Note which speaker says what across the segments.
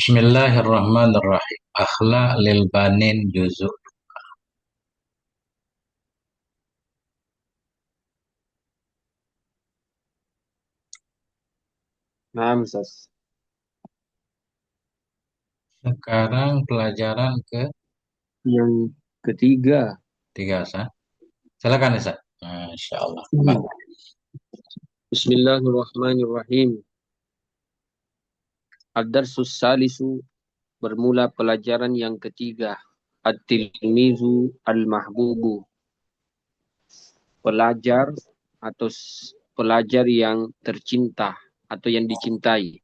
Speaker 1: Bismillahirrahmanirrahim. Akhlak lil banin juzuk.
Speaker 2: Nah, Ustaz.
Speaker 1: Sekarang pelajaran
Speaker 2: Yang ketiga,
Speaker 1: ketiga, Sa. Silakan, Sa. Masya Allah.
Speaker 2: hmm, Bismillahirrahmanirrahim. Ad-darsus salisu, bermula pelajaran yang ketiga. At-tilmizu al-mahbubu, pelajar atau pelajar yang tercinta atau yang dicintai.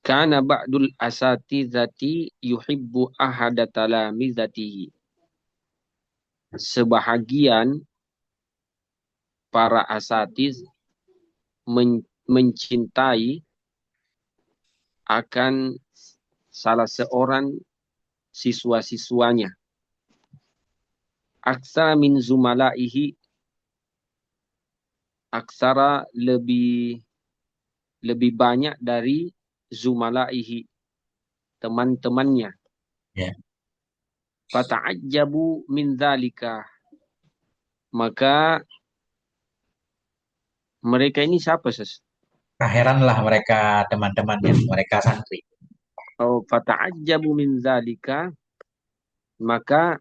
Speaker 2: Kana ba'dul asatizati yuhibbu ahada talamizatihi. Sebahagian para asatiz mencintai akan salah seorang siswa-siswanya. Aksara min zumalaihi, aksara lebih banyak dari zumalaihi, teman-temannya.
Speaker 1: Ya.
Speaker 2: Fata'ajjabu min dzalika, maka mereka ini siapa, Ses?
Speaker 1: Heranlah mereka teman-temannya, mereka santri.
Speaker 2: Oh, fata'ajjabu min dzalika, maka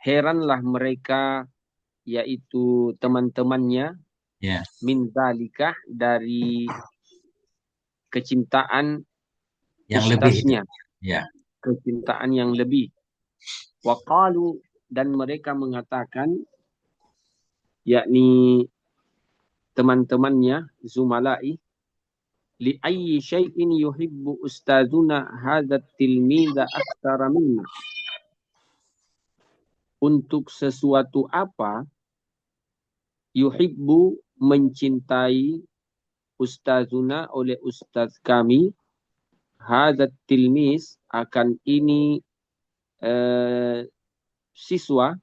Speaker 2: heranlah mereka, yaitu teman-temannya,
Speaker 1: Ya.
Speaker 2: min dzalika, dari kecintaan
Speaker 1: Yang lebih itu.
Speaker 2: ustaznya,
Speaker 1: Ya.
Speaker 2: kecintaan yang lebih. Waqalu, dan mereka mengatakan, yakni teman-temannya, Zumalai, li ayyi syai'in yuhibbu ustazuna hadha tilmiza aktsara minna. Untuk sesuatu apa yuhibbu, mencintai, ustazuna, oleh ustaz kami, hadha tilmiz, akan ini siswa,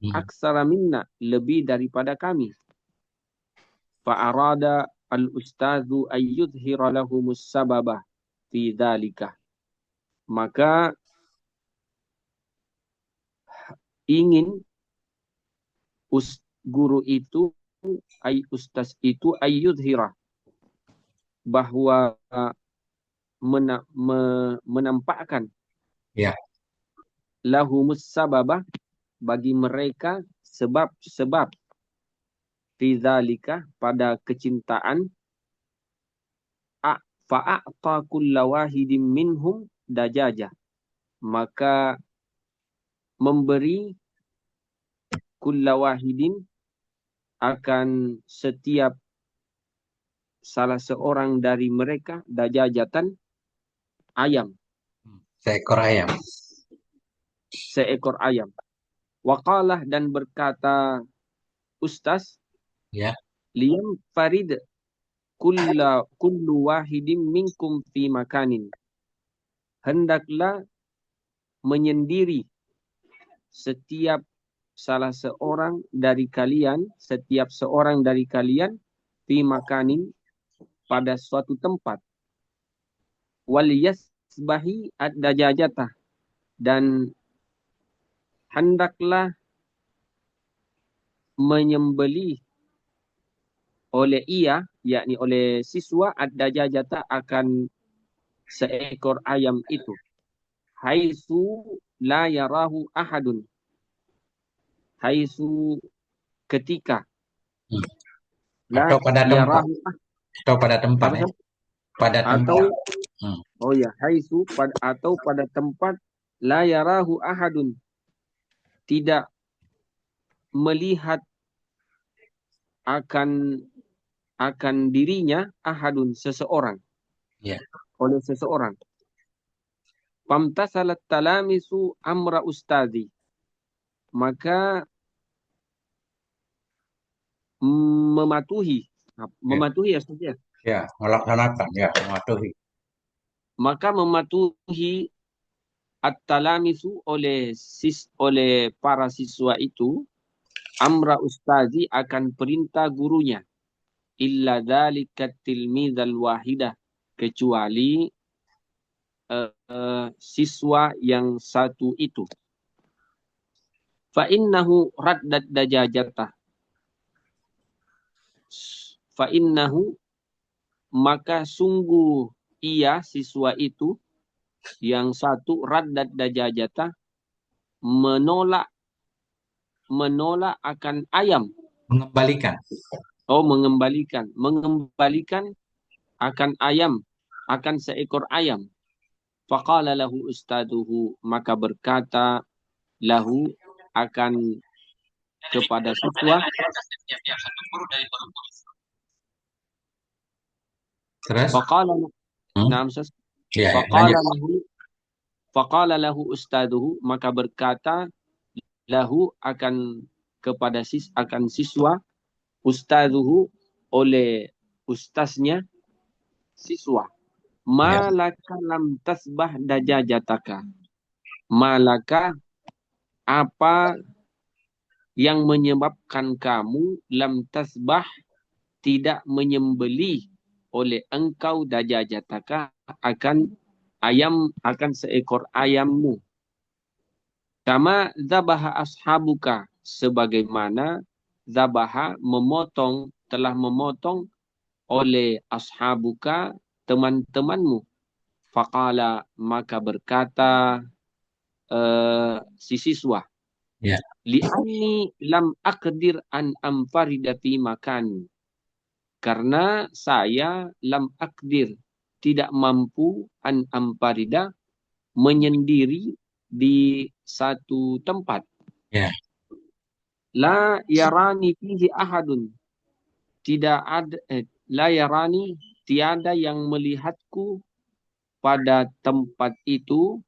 Speaker 1: Hmm.
Speaker 2: aksara minna, lebih daripada kami. Fa'arada al-ustadzu ayyudhira lahumus sababa fi dzalika. Maka ingin guru itu, ustaz itu, ayyudhira, bahwa menampakkan,
Speaker 1: Ya.
Speaker 2: lahumus sababa, bagi mereka sebab-sebab, fi dzalika, pada kecintaan, fa'a'ta kulla wahidin minhum dajaja, maka memberi kulla wahidin, akan setiap salah seorang dari mereka, dajajatan, ayam,
Speaker 1: Seekor ayam.
Speaker 2: seekor ayam. Waqalah, dan berkata ustaz,
Speaker 1: Ya.
Speaker 2: liyam farid kullu wahidin minkum fi makanin, hendaklah menyendiri setiap salah seorang dari kalian, setiap seorang dari kalian, fi makanin, pada suatu tempat. Wal yasbahi ad-dajajatah, dan hendaklah menyembelih oleh ia, yakni oleh siswa, ad-dajajata, akan seekor ayam itu. Haitsu la yarahu ahadun, haitsu, ketika,
Speaker 1: Hmm.
Speaker 2: la
Speaker 1: Atau pada tempat.
Speaker 2: yarahu,
Speaker 1: Atau pada tempat
Speaker 2: apa
Speaker 1: ya.
Speaker 2: sih?
Speaker 1: Pada
Speaker 2: Atau,
Speaker 1: tempat. Hmm.
Speaker 2: oh ya, haitsu, atau pada tempat, la yarahu ahadun, tidak melihat akan dirinya, ahadun, seseorang,
Speaker 1: Ya.
Speaker 2: oleh seseorang. Famtasalat talamisu amra ustadi, maka mematuhi,
Speaker 1: Ya.
Speaker 2: mematuhi ya, Ustaz ya.
Speaker 1: Ya. Melaksanakan. Ya. Mematuhi.
Speaker 2: Maka mematuhi at-talamisu, oleh para siswa itu, amra ustazi, akan perintah gurunya, illa dzalika tilmizal wahidah, kecuali siswa yang satu itu. Fa innahu raddat dajajatah. Fa innahu, maka sungguh ia siswa itu yang satu raddat dajajatah, menolak akan ayam.
Speaker 1: Mengembalikan.
Speaker 2: Mengembalikan akan ayam, akan seekor ayam. Faqala lahu ustaduhu, maka berkata lahu akan kepada siswa.
Speaker 1: Terus?
Speaker 2: Faqala
Speaker 1: Hmm?
Speaker 2: Naam,
Speaker 1: Ya, ya, lanjut.
Speaker 2: Faqala lahu ustaduhu, maka berkata lahu akan kepada siswa, ustaduhu oleh ustaznya siswa.
Speaker 1: Ya.
Speaker 2: Malaka lam tasbah dajajataka. Malaka, apa yang menyebabkan kamu lam tasbah, tidak menyembelih oleh engkau dajajataka, akan seekor ayammu. Kama zabaha ashabuka, sebagaimana zabaha telah memotong oleh ashabuka, teman-temanmu. Faqala, maka berkata si siswa,
Speaker 1: Ya.
Speaker 2: li'anni lam aqdir an amfarida fi makan. Karena saya lam aqdir, tidak mampu, an amfarida, menyendiri di satu tempat.
Speaker 1: Ya.
Speaker 2: La yarani fihi ahadun, tidak ada la yarani, tiada yang melihatku pada tempat itu,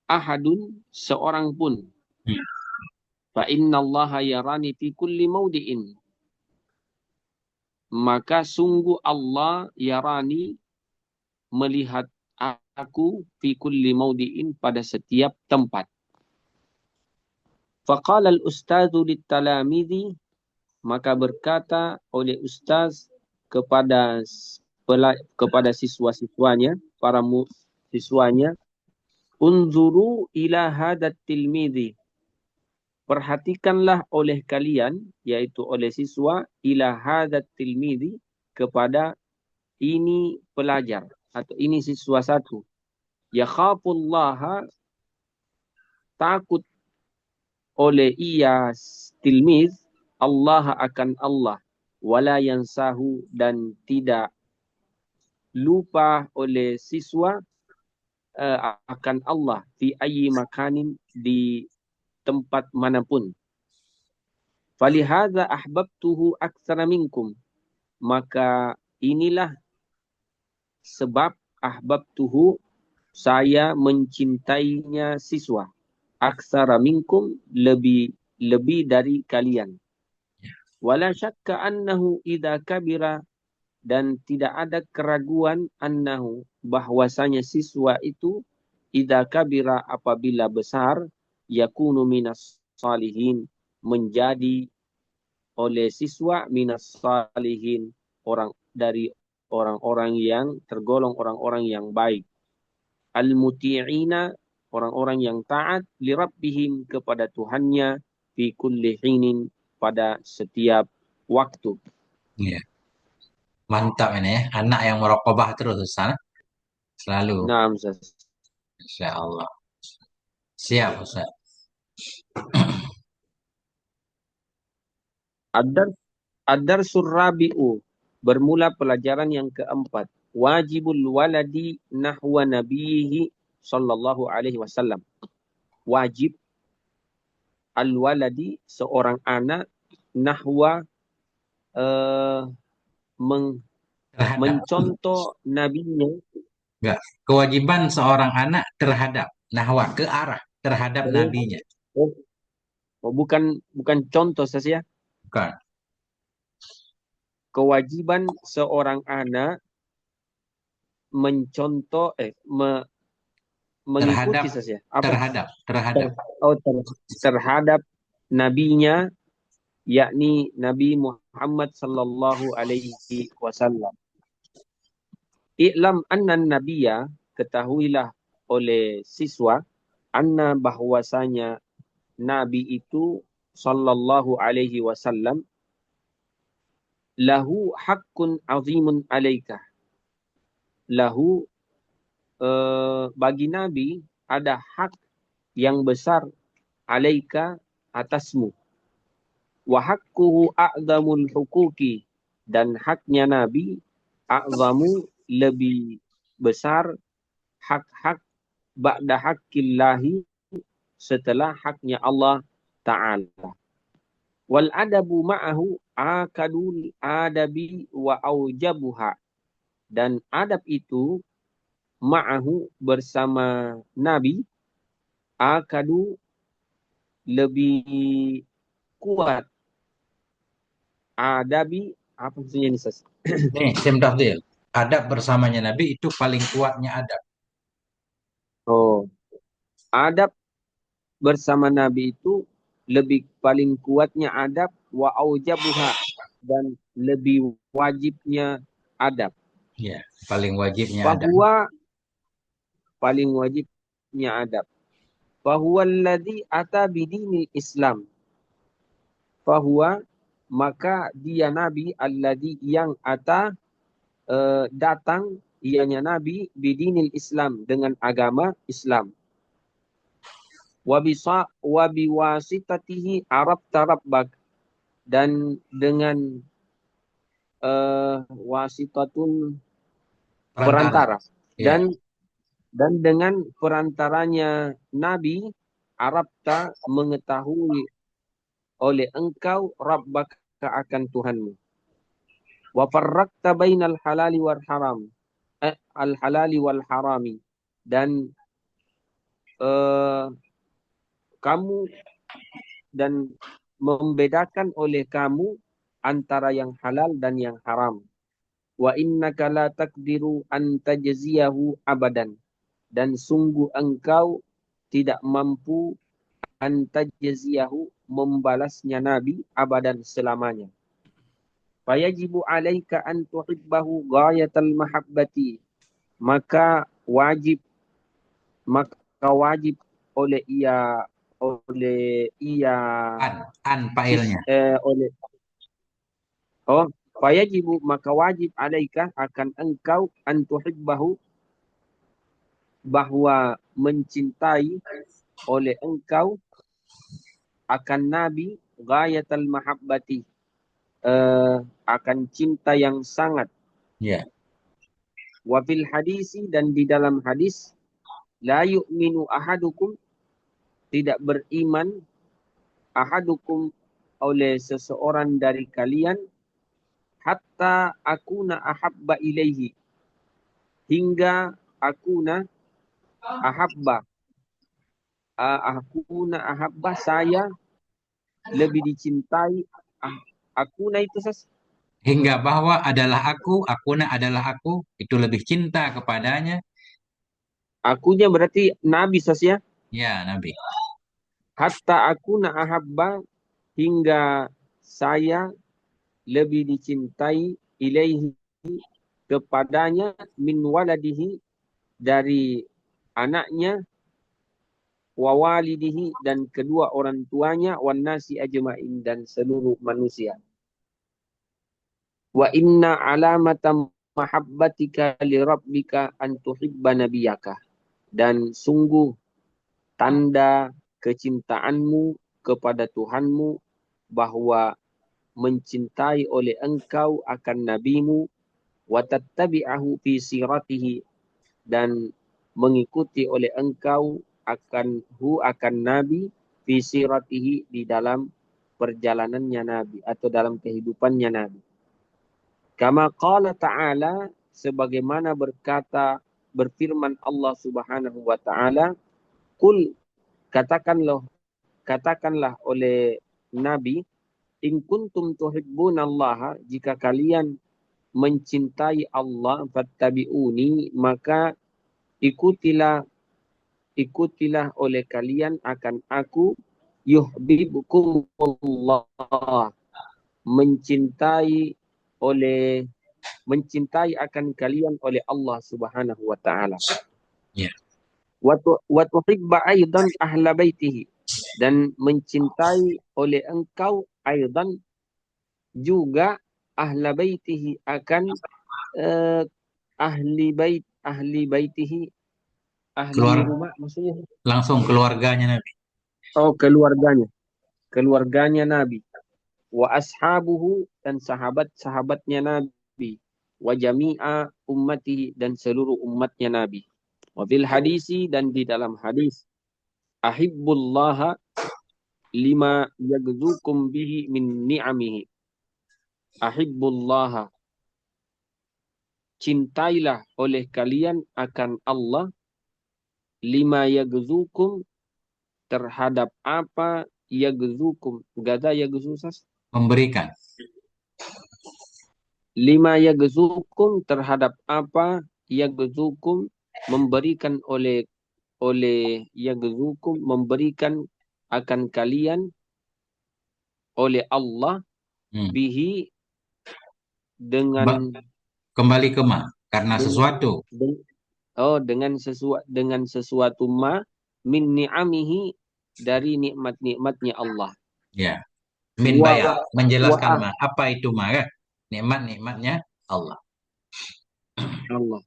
Speaker 2: ahadun, seorang pun.
Speaker 1: Hmm.
Speaker 2: Fa innallaha yarani fi kulli maudi'in, maka sungguh Allah yarani, melihat aku, fi kulli maudi'in, pada setiap tempat. Faqala al-ustadzu lit-talamidhi, maka berkata oleh ustaz kepada siswa-siswanya, para siswanya, unzuru ila hadat tilmidhi, perhatikanlah oleh kalian, yaitu oleh siswa, ila hadat tilmidhi, kepada ini pelajar, atau ini siswa satu. Yakhafullaha, takut oleh ia tilmiz, Allah akan Allah, wala yansahu, dan tidak lupa oleh siswa akan Allah, fi ayyi makanin, di tempat manapun. Falihadza ahbabtuhu aktsara minkum, maka inilah sebab ahbabtuhu, saya mencintainya siswa, aktsara minkum, lebih dari kalian. Wala syakka annahu idza kabira, dan tidak ada keraguan, annahu, bahwasanya siswa itu, idza kabira, apabila besar, yakunu minas salihin, menjadi oleh siswa minas salihin, dari orang-orang yang tergolong orang-orang yang baik. Al-muti'ina, orang-orang yang taat, li rabbihim, kepada Tuhannya, fi kulli hinin, pada setiap waktu.
Speaker 1: Ya. Mantap ini ya. Anak yang merokobah terus Ustaz. Selalu.
Speaker 2: Naam, Ustaz.
Speaker 1: Insya Allah. Siap Ustaz.
Speaker 2: Ad-dar surrabi'u, bermula pelajaran yang keempat. Wajibul waladi nahwa nabihi sallallahu alaihi wasallam. Wajib al-waladi, seorang anak, nahwa,
Speaker 1: Terhadap.
Speaker 2: mencontoh nabinya.
Speaker 1: Enggak. Kewajiban seorang anak terhadap. Nahwa, ke arah. Terhadap nabinya.
Speaker 2: Bukan contoh saja.
Speaker 1: Bukan.
Speaker 2: Kewajiban seorang anak mencontoh, mengikuti saja. Terhadap nabinya, yakni Nabi Muhammad sallallahu alaihi wasallam. I'lam anna nabiyya, ketahuilah oleh siswa, anna bahwasanya Nabi itu sallallahu alaihi wasallam lahu haqqun azimun alaika. Lahu bagi Nabi ada hak yang besar alaika atasmu. Wa haqquhu a'zamul huquqi, dan haknya Nabi a'zamu lebih besar hak-hak ba'da haqqillahi setelah haknya Allah Ta'ala. Wal adabu ma'ahu akadul adabi wa aujabuha, dan adab itu ma'ahu bersama Nabi akadu lebih kuat adabi, apa maksudnya ini Sas?
Speaker 1: Nih, Sim Tafdil. Adab bersamanya Nabi itu paling kuatnya adab.
Speaker 2: Oh, adab bersama Nabi itu lebih paling kuatnya adab wa aujabuha, dan lebih wajibnya adab.
Speaker 1: Ya, paling wajibnya adab.
Speaker 2: Bahwa paling wajibnya adab. Fahuwa alladhi ata bidinil Islam. Fahuwa, maka dia Nabi alladhi yang ata datang, ianya Nabi bidinil Islam dengan agama Islam. Wa biwasitatihi Arab tarabbak, dan dengan wasitatun
Speaker 1: Perantara.
Speaker 2: perantara,
Speaker 1: Ya,
Speaker 2: dan dengan perantaranya Nabi Arab tak mengetahui oleh engkau Rabbaka akan Tuhanmu. Wa farraqta bainal halali wal haram. Al halali wal harami. Dan kamu dan membedakan oleh kamu antara yang halal dan yang haram. Wa innaka la taqdiru an tajziyahu abadan. Dan sungguh engkau tidak mampu an tajziyahu membalasnya Nabi abadan selamanya. Fayajibu alaika an tuhibbahu ghayatal mahabbati. Maka wajib oleh ia
Speaker 1: an failnya.
Speaker 2: oleh oh fayajibu, maka wajib alaika akan engkau an tuhibbahu, bahwa mencintai oleh engkau akan Nabi ghayatal mahabbati, akan cinta yang sangat.
Speaker 1: Ya.
Speaker 2: Wa fil hadisi, dan di dalam hadis, la yu'minu ahadukum, tidak beriman ahadukum oleh seseorang dari kalian, hatta akuna ahabba ilaihi, hingga akuna ahabba, akuna ahabba, saya lebih dicintai. Akuna itu
Speaker 1: Hingga bahwa adalah akuna adalah aku, itu lebih cinta kepadanya.
Speaker 2: akunya berarti Nabi ya.
Speaker 1: Ya, Nabi.
Speaker 2: Hatta akuna ahabba, hingga saya lebih dicintai ilaihi, kepadanya, min waladihi, dari anaknya, wa walidihi, dan kedua orang tuanya, wan nasi ajmain, dan seluruh manusia. Wa inna alamatan mahabbatika li rabbika an tuhibba nabiyaka, dan sungguh tanda kecintaanmu kepada Tuhanmu bahwa mencintai oleh engkau akan nabimu, wa tattabi'ahu fi siratihi, dan mengikuti oleh engkau akan nabi, fi siratihi, di dalam perjalanannya nabi atau dalam kehidupannya nabi. Kama qala ta'ala, sebagaimana berfirman Allah Subhanahu wa taala, kul, katakanlah oleh nabi, in kuntum tuhibbunallaha, jika kalian mencintai Allah, fattabi'uni, maka ikutilah oleh kalian akan aku, yuhibbukumullah, mencintai oleh mencintai akan kalian oleh Allah Subhanahu wa taala.
Speaker 1: Ya.
Speaker 2: Wa tuhibba aidan ahla baitihi, dan mencintai oleh engkau aidan juga ahla baitihi akan eh, ahli baitihi, ahli
Speaker 1: Keluar
Speaker 2: rumah maksudnya.
Speaker 1: langsung keluarganya Nabi.
Speaker 2: Oh, keluarganya Nabi. Wa ashabuhu, dan sahabat-sahabatnya Nabi. Wa jami'a ummati, dan seluruh umatnya Nabi. Wa fil hadisi, dan di dalam hadis, ahibbullaha lima yagzukum bihi min ni'amihi. Ahibbullaha, cintailah oleh kalian akan Allah, lima yagzukum, terhadap apa yagzukum. Gada yagzusas.
Speaker 1: Memberikan.
Speaker 2: Lima yagzukum, terhadap apa yagzukum, memberikan oleh yagzukum, memberikan akan kalian oleh Allah,
Speaker 1: Hmm.
Speaker 2: bihi,
Speaker 1: Ba-
Speaker 2: dengan
Speaker 1: Kembali ke ma. Karena
Speaker 2: dengan
Speaker 1: sesuatu.
Speaker 2: dengan sesuatu ma min ni'amihi, dari nikmat-nikmatnya Allah.
Speaker 1: Ya. Min
Speaker 2: Wa
Speaker 1: bayar. Menjelaskan
Speaker 2: wa
Speaker 1: ma. Apa itu ma kan? Nikmat-nikmatnya Allah.
Speaker 2: Allah.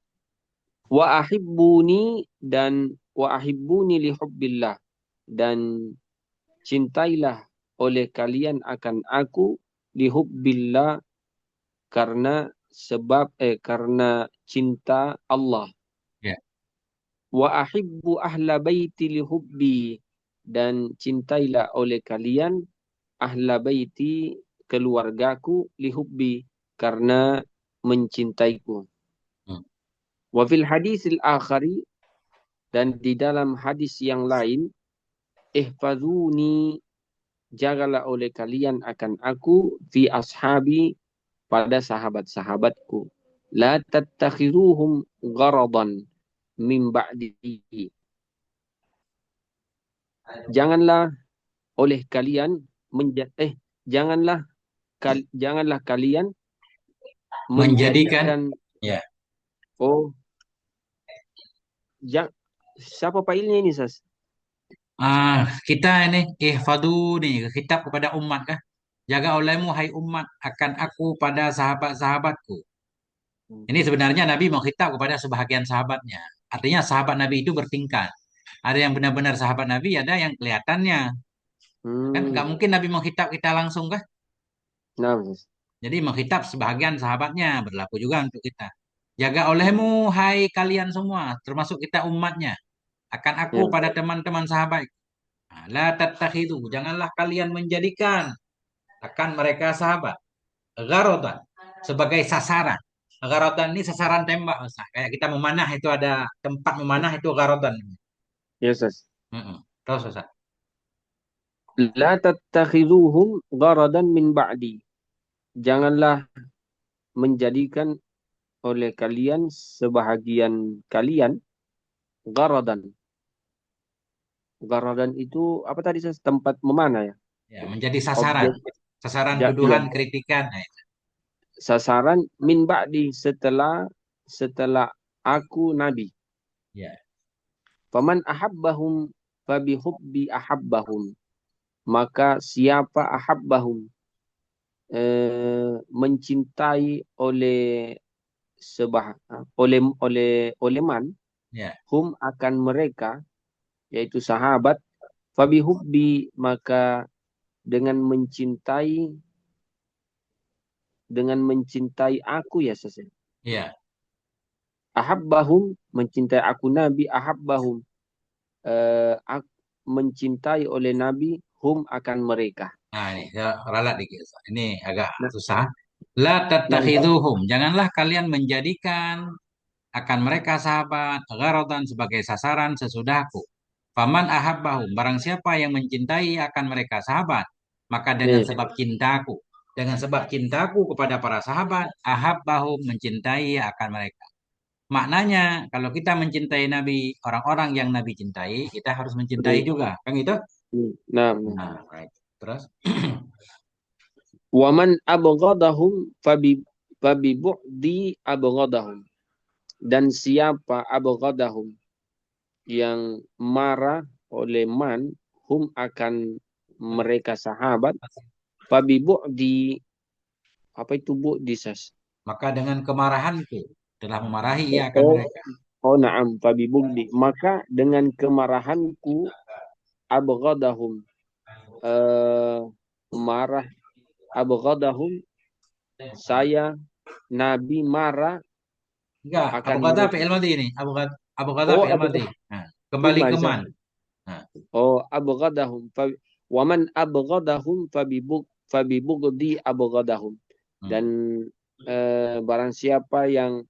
Speaker 2: Wa ahibbuni, dan wa ahibbuni li hubbillah, dan cintailah oleh kalian akan aku li hubbillah, karena cinta Allah.
Speaker 1: Ya.
Speaker 2: Wa ahibbu ahla baiti li hubbi, dan cintailah oleh kalian ahla baiti, keluargaku, li hubbi, karena mencintaiku.
Speaker 1: Hmm.
Speaker 2: Wa fil hadisil akhari, dan di dalam hadis yang lain, ihfazuni, jagalah oleh kalian akan aku, fi ashabi, pada sahabat-sahabatku. La tattakhiruhum gharadan min ba'di. Janganlah oleh kalian janganlah janganlah kalian
Speaker 1: Menjadikan.
Speaker 2: menjadikan.
Speaker 1: Ya.
Speaker 2: Oh, ja, siapa failnya ini, Sas?
Speaker 1: Kita ini ihfadu nih kitab kepada umat kah? Jaga olehmu hai umat akan aku pada sahabat-sahabatku. Ini sebenarnya Nabi mau khitab kepada sebahagian sahabatnya. Artinya sahabat Nabi itu bertingkat. Ada yang benar-benar sahabat Nabi, ada yang kelihatannya. Kan nggak
Speaker 2: Hmm.
Speaker 1: mungkin Nabi mau khitab kita langsung kah?
Speaker 2: Nah, Sas.
Speaker 1: Jadi menghitab sebahagian sahabatnya berlaku juga untuk kita. Jaga olehmu hai kalian semua, termasuk kita umatnya. Akan aku
Speaker 2: Ya.
Speaker 1: pada teman-teman sahabat. La tattakhidu, janganlah kalian menjadikan akan mereka sahabat. Gharodan, sebagai sasaran. Gharodan ini sasaran tembak, Ustaz. Kayak kita memanah itu ada tempat memanah itu gharodan.
Speaker 2: Ya, Sas.
Speaker 1: Terus Ustaz.
Speaker 2: La tattakhiduhum gharadan min ba'di. Janganlah menjadikan oleh kalian, sebahagian kalian, gharadan. Gharadan itu apa tadi, Sas? Tempat memanah ya?
Speaker 1: Ya, menjadi sasaran.
Speaker 2: Objek,
Speaker 1: Sasaran
Speaker 2: ya,
Speaker 1: tuduhan, kritikan. Nah,
Speaker 2: sasaran min ba'di, setelah aku nabi.
Speaker 1: ya,
Speaker 2: Faman ahabbahum fabihubbi ahabbahum. Maka siapa ahabbahum, mencintai sebah oleh man,
Speaker 1: ya,
Speaker 2: hum, akan mereka, yaitu sahabat, fabihubbi, maka dengan mencintai aku, ya, Sasa.
Speaker 1: ya.
Speaker 2: Ahabbahum, mencintai aku nabi, ahabbahum, mencintai oleh nabi, hum, akan mereka.
Speaker 1: Nah, ini saya ralat dikit, Ustaz. Ini agak
Speaker 2: Nah,
Speaker 1: susah. La
Speaker 2: nah,
Speaker 1: tattakhiduhum. Janganlah kalian menjadikan akan mereka sahabat gharodan sebagai sasaran sesudahku. Faman ahabbahum. Barang siapa yang mencintai akan mereka sahabat. Maka dengan
Speaker 2: nih,
Speaker 1: sebab cintaku. Dengan sebab cintaku kepada para sahabat. Ahabbahum, mencintai akan mereka. Maknanya kalau kita mencintai Nabi, orang-orang yang Nabi cintai, kita harus mencintai
Speaker 2: nih,
Speaker 1: juga. Kan gitu?
Speaker 2: nah.
Speaker 1: Nah, right. Terus?
Speaker 2: Waman abghadahum Fabi bu'di abghadahum. Dan siapa abghadahum yang marah oleh man hum akan mereka sahabat, fabi bu'di, apa itu bu'di sas?
Speaker 1: Maka dengan kemarahanku telah memarahi ia akan
Speaker 2: Oh,
Speaker 1: mereka.
Speaker 2: oh na'am, fabi bu'di. Maka dengan kemarahanku abghadahum, eh, marah abghadahum, saya Nabi marah
Speaker 1: Enggak, Abu
Speaker 2: akan
Speaker 1: Qadha
Speaker 2: mereka.
Speaker 1: fi'il madhi ini. Abu Qadha
Speaker 2: Oh,
Speaker 1: fi'il madhi. Nah, kembali ke man. Nah,
Speaker 2: Oh, abghadahum fa waman abghadahum fabi bughdi abghadahum.
Speaker 1: hmm.
Speaker 2: Dan barang siapa yang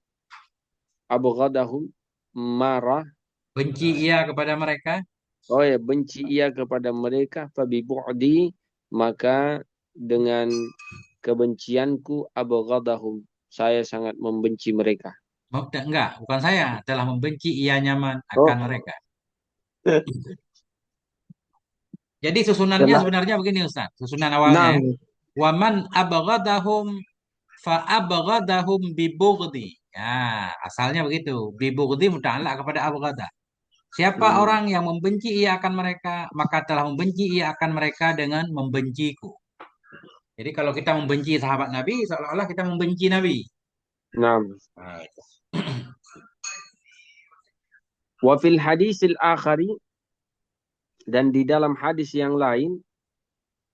Speaker 2: abghadahum marah,
Speaker 1: Benci ia kepada mereka.
Speaker 2: oh ya, benci ia kepada mereka, fabi bughdi, maka dengan kebencianku abghadahum, saya sangat membenci mereka.
Speaker 1: Enggak, bukan saya. Telah membenci ia nyaman akan
Speaker 2: Oh,
Speaker 1: mereka. Jadi susunannya
Speaker 2: telah
Speaker 1: sebenarnya begini Ustaz. Susunan awalnya ya.
Speaker 2: enam.
Speaker 1: Waman abghadahum fa abghadahum bibughdi. Ya, asalnya begitu. Bibughdi muta'allaq kepada abghada. Siapa
Speaker 2: Hmm,
Speaker 1: orang yang membenci ia akan mereka, maka telah membenci ia akan mereka dengan membenciku. Jadi kalau kita membenci sahabat Nabi, seolah-olah kita membenci Nabi.
Speaker 2: enam.
Speaker 1: Nah,
Speaker 2: Wa fil hadisil akhari, dan di dalam hadis yang lain,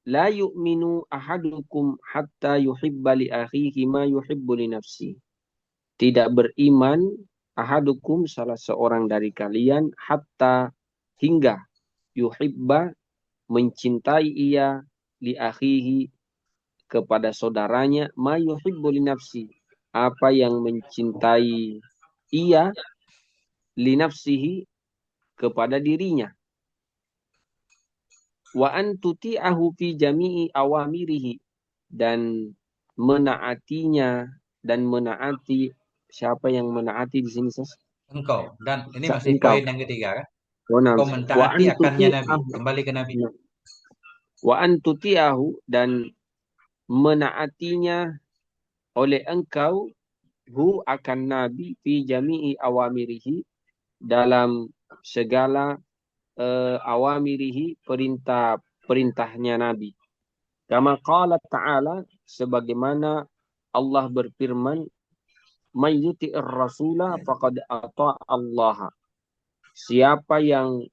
Speaker 2: la yu'minu ahadukum hatta yuhibba li akhihi ma yuhibbu li nafsi. Tidak beriman ahadukum, salah seorang dari kalian, hatta, hingga, yuhibba, mencintai ia, li akhihi, kepada saudaranya, ma yuhibbu li nafsi, apa yang mencintai ia, li nafsihi, kepada dirinya. Wa an tuti'ahu fi jami'i awamirihi, dan menaatinya, dan menaati, siapa yang menaati di sini Sas?
Speaker 1: engkau. Dan ini masih
Speaker 2: Engkau.
Speaker 1: poin yang ketiga kan.
Speaker 2: Wa
Speaker 1: Engkau
Speaker 2: wa
Speaker 1: mentaati
Speaker 2: an
Speaker 1: akannya Nabi.
Speaker 2: tuti'ahu.
Speaker 1: Kembali ke Nabi.
Speaker 2: Wa an tuti'ahu, dan menaatinya oleh engkau, hu akan Nabi, fi jami'i awamirihi, dalam segala awamirihi, perintahnya Nabi. Kama qala ta'ala, sebagaimana Allah berfirman, "May yuti'ir rasula faqad ata Allah." Siapa yang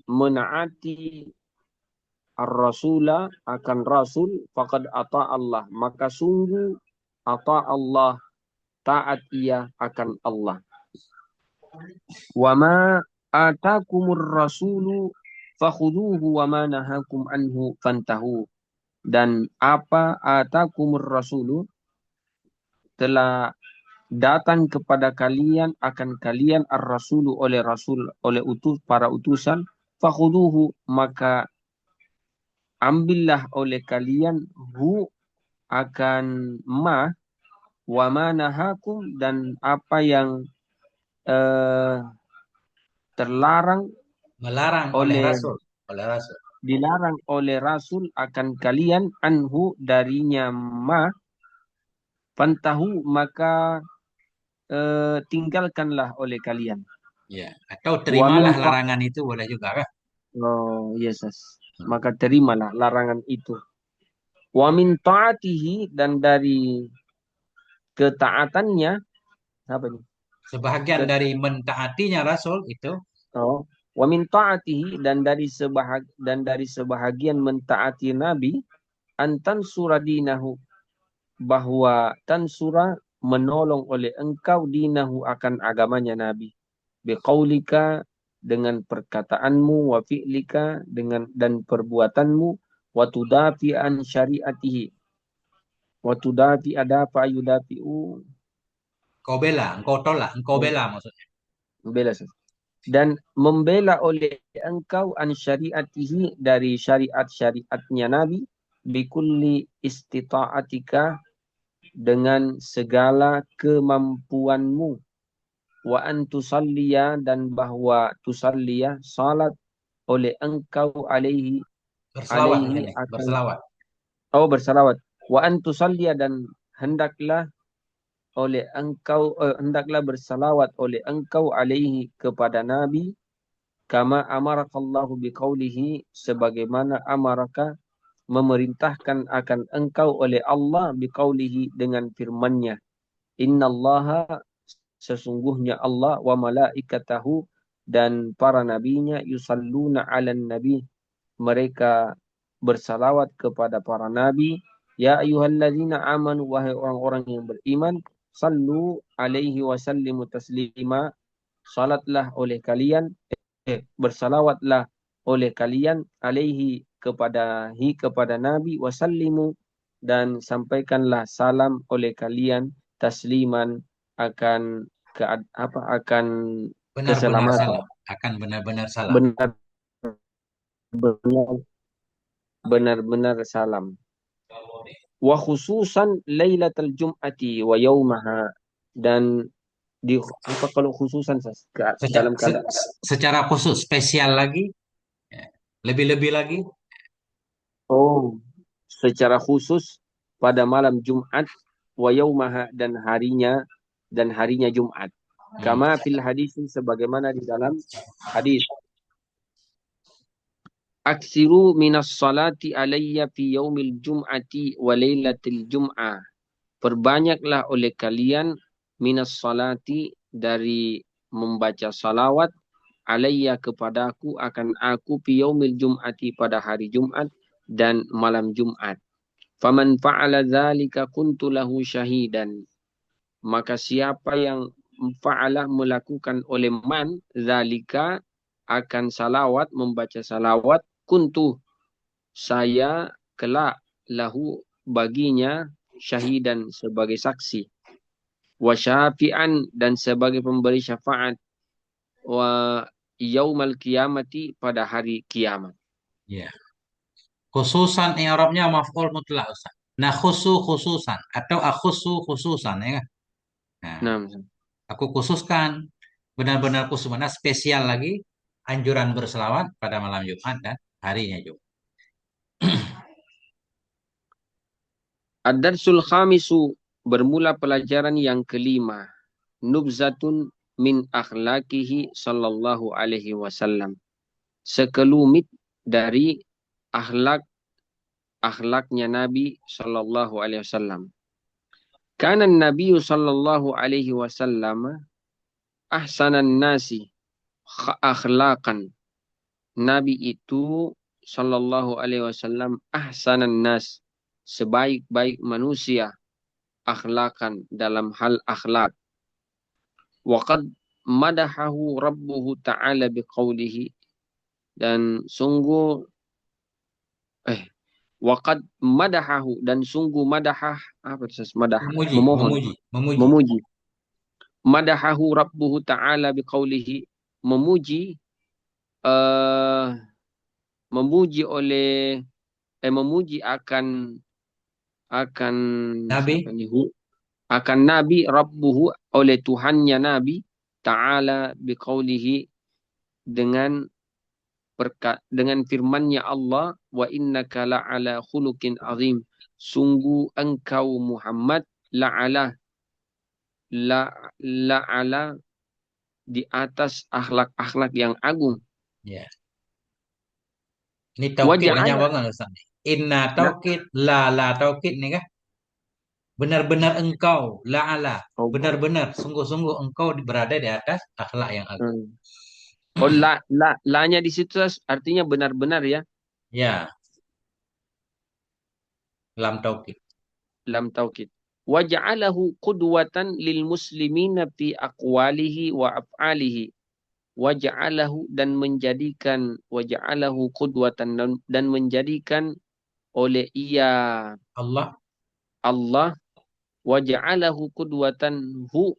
Speaker 2: menaati ar-rasula, akan rasul, faqad ata Allah, maka sungguh ata Allah, taat ia akan Allah. Wa ma atakumur rasulu fakhuduhu wa ma nahakum anhu fantahu. Dan apa atakumur rasulu, telah datang kepada kalian, akan kalian, ar-rasulu, oleh rasul, oleh para utusan, fakhuduhu, maka ambillah oleh kalian, hu akan ma, wa ma nahakum, dan apa yang eh, terlarang
Speaker 1: Melarang oleh
Speaker 2: oleh,
Speaker 1: Rasul. Oleh Rasul.
Speaker 2: dilarang oleh rasul akan kalian, anhu, darinya ma, fantahu, maka tinggalkanlah oleh kalian.
Speaker 1: Ya. Atau
Speaker 2: Wa min
Speaker 1: terimalah larangan itu boleh juga kan.
Speaker 2: Oh, Yesus.
Speaker 1: Hmm.
Speaker 2: Maka terimalah larangan itu. Wa min ta'atihi, dan dari ketaatannya, apa ini?
Speaker 1: Sebahagian
Speaker 2: Ke,
Speaker 1: dari mentaatinya Rasul itu.
Speaker 2: oh, wa min ta'atihi, dan dari sebahagian mentaati Nabi, antan suradinahu, bahwa tansura, menolong oleh engkau, dinahu, akan agamanya Nabi. Biqaulika, dengan perkataanmu, wa fi'lika, dan perbuatanmu, wa tudafi an syariatihi, wa tudafi, adafa yudafi'u,
Speaker 1: Engkau bela, engkau tolak, engkau bela maksudnya.
Speaker 2: membela, dan membela oleh engkau, an syariatihi, dari syariat-syariatnya Nabi, bikulli istita'atika, dengan segala kemampuanmu, wa an tusalliya, dan bahwa tusalliya, salat oleh engkau, alaihi,
Speaker 1: Berselawat ini,
Speaker 2: akan,
Speaker 1: berselawat.
Speaker 2: oh bersalawat, wa an tusalliya, dan hendaklah oleh engkau hendaklah bersalawat oleh engkau alaihi kepada Nabi kama amarakallahu biqaulihi sebagaimana amaraka memerintahkan akan engkau oleh Allah biqaulihi dengan firman-Nya. Innallaha sesungguhnya Allah wa malaikatahu dan para nabinya yusalluna 'alan nabi mereka bersalawat kepada para nabi. Ya ayyuhalladzina amanu wahai orang-orang yang beriman sallu alaihi wasallimu taslima salatlah oleh kalian bersalawatlah oleh kalian alaihi kepada nabi wasallimu dan sampaikanlah salam oleh kalian tasliman akan akan
Speaker 1: Benar-benar
Speaker 2: keselamatan
Speaker 1: salam. Akan benar-benar salam.
Speaker 2: benar benar benar-benar salam wa khususan lailatul jum'ati wa yaumaha dan di apa kalau khususan
Speaker 1: Secara,
Speaker 2: dalam keadaan
Speaker 1: secara khusus, spesial lagi, ya, lebih-lebih lagi.
Speaker 2: oh secara khusus pada malam Jumat wa yaumaha dan harinya Jumat
Speaker 1: Hmm.
Speaker 2: kama fil hadis sebagaimana di dalam hadis aksiru minas salati alayya fi yaumil jum'ati wa lailatil jum'ah. Perbanyaklah oleh kalian minas salati dari membaca salawat alayya kepadaku akan aku fi yaumil jum'ati pada hari Jumat dan malam Jumat. Faman fa'ala dzalika kuntu lahu syahidan. Maka siapa yang fa'ala melakukan oleh man dzalika akan salawat membaca salawat kuntu saya kelak lahu baginya syahidan sebagai saksi wa syafi'an dan sebagai pemberi syafaat wa yaumal kiamati pada hari kiamat.
Speaker 1: Ya. Khususan i'rabnya maf'ul mutlak Ustaz. Nah, khususan atau akhusu khususan ya kan? Nah,
Speaker 2: Nah,
Speaker 1: aku khususkan benar-benar khusus mana spesial lagi anjuran berselawat pada malam Jumat dan harinya Jumat.
Speaker 2: ad-darsul khamisu bermula pelajaran yang kelima. Nubzatun min akhlaqihi sallallahu alaihi wasallam. Sekelumit dari akhlaknya Nabi sallallahu alaihi wasallam. Kana Nabi sallallahu alaihi wasallam ahsanan nasi akhlaqan. Nabi itu sallallahu alaihi wasallam ahsanan nas sebaik-baik manusia akhlakan dalam hal akhlak. Waqad madahahu rabbuhu ta'ala biqaulihi dan sungguh waqad madahahu dan sungguh madahah apa itu madah
Speaker 1: Memuji,
Speaker 2: memohon
Speaker 1: memuji, memuji.
Speaker 2: memuji madahahu rabbuhu ta'ala biqaulihi memuji eh memuji oleh memuji akan siapa
Speaker 1: Nabi,
Speaker 2: nih akan Nabi rabbuhu oleh Tuhannya Nabi ta'ala biqaulihi dengan dengan firman-Nya Allah wa innaka la'ala khuluqin azim sungguh engkau Muhammad la'ala la'ala di atas akhlak-akhlak yang agung
Speaker 1: ya. Ini taukid banyak
Speaker 2: waja'ala
Speaker 1: banget Ustaz. Inna
Speaker 2: nah
Speaker 1: taukid, la taukid nih kan. Benar-benar engkau, la'ala.
Speaker 2: oh,
Speaker 1: Benar-benar, sungguh-sungguh engkau berada di atas akhlak yang agung.
Speaker 2: hmm. Oh, la-nya di situ artinya benar-benar ya.
Speaker 1: Ya, lam taukid.
Speaker 2: Lam taukid. Waja'alahu qudwatan lil muslimina fi aqwalihi wa af'alihi. Waja'alahu dan menjadikan waja'alahu qudwatan dan menjadikan oleh ia
Speaker 1: Allah,
Speaker 2: Allah waja'alahu qudwatan hu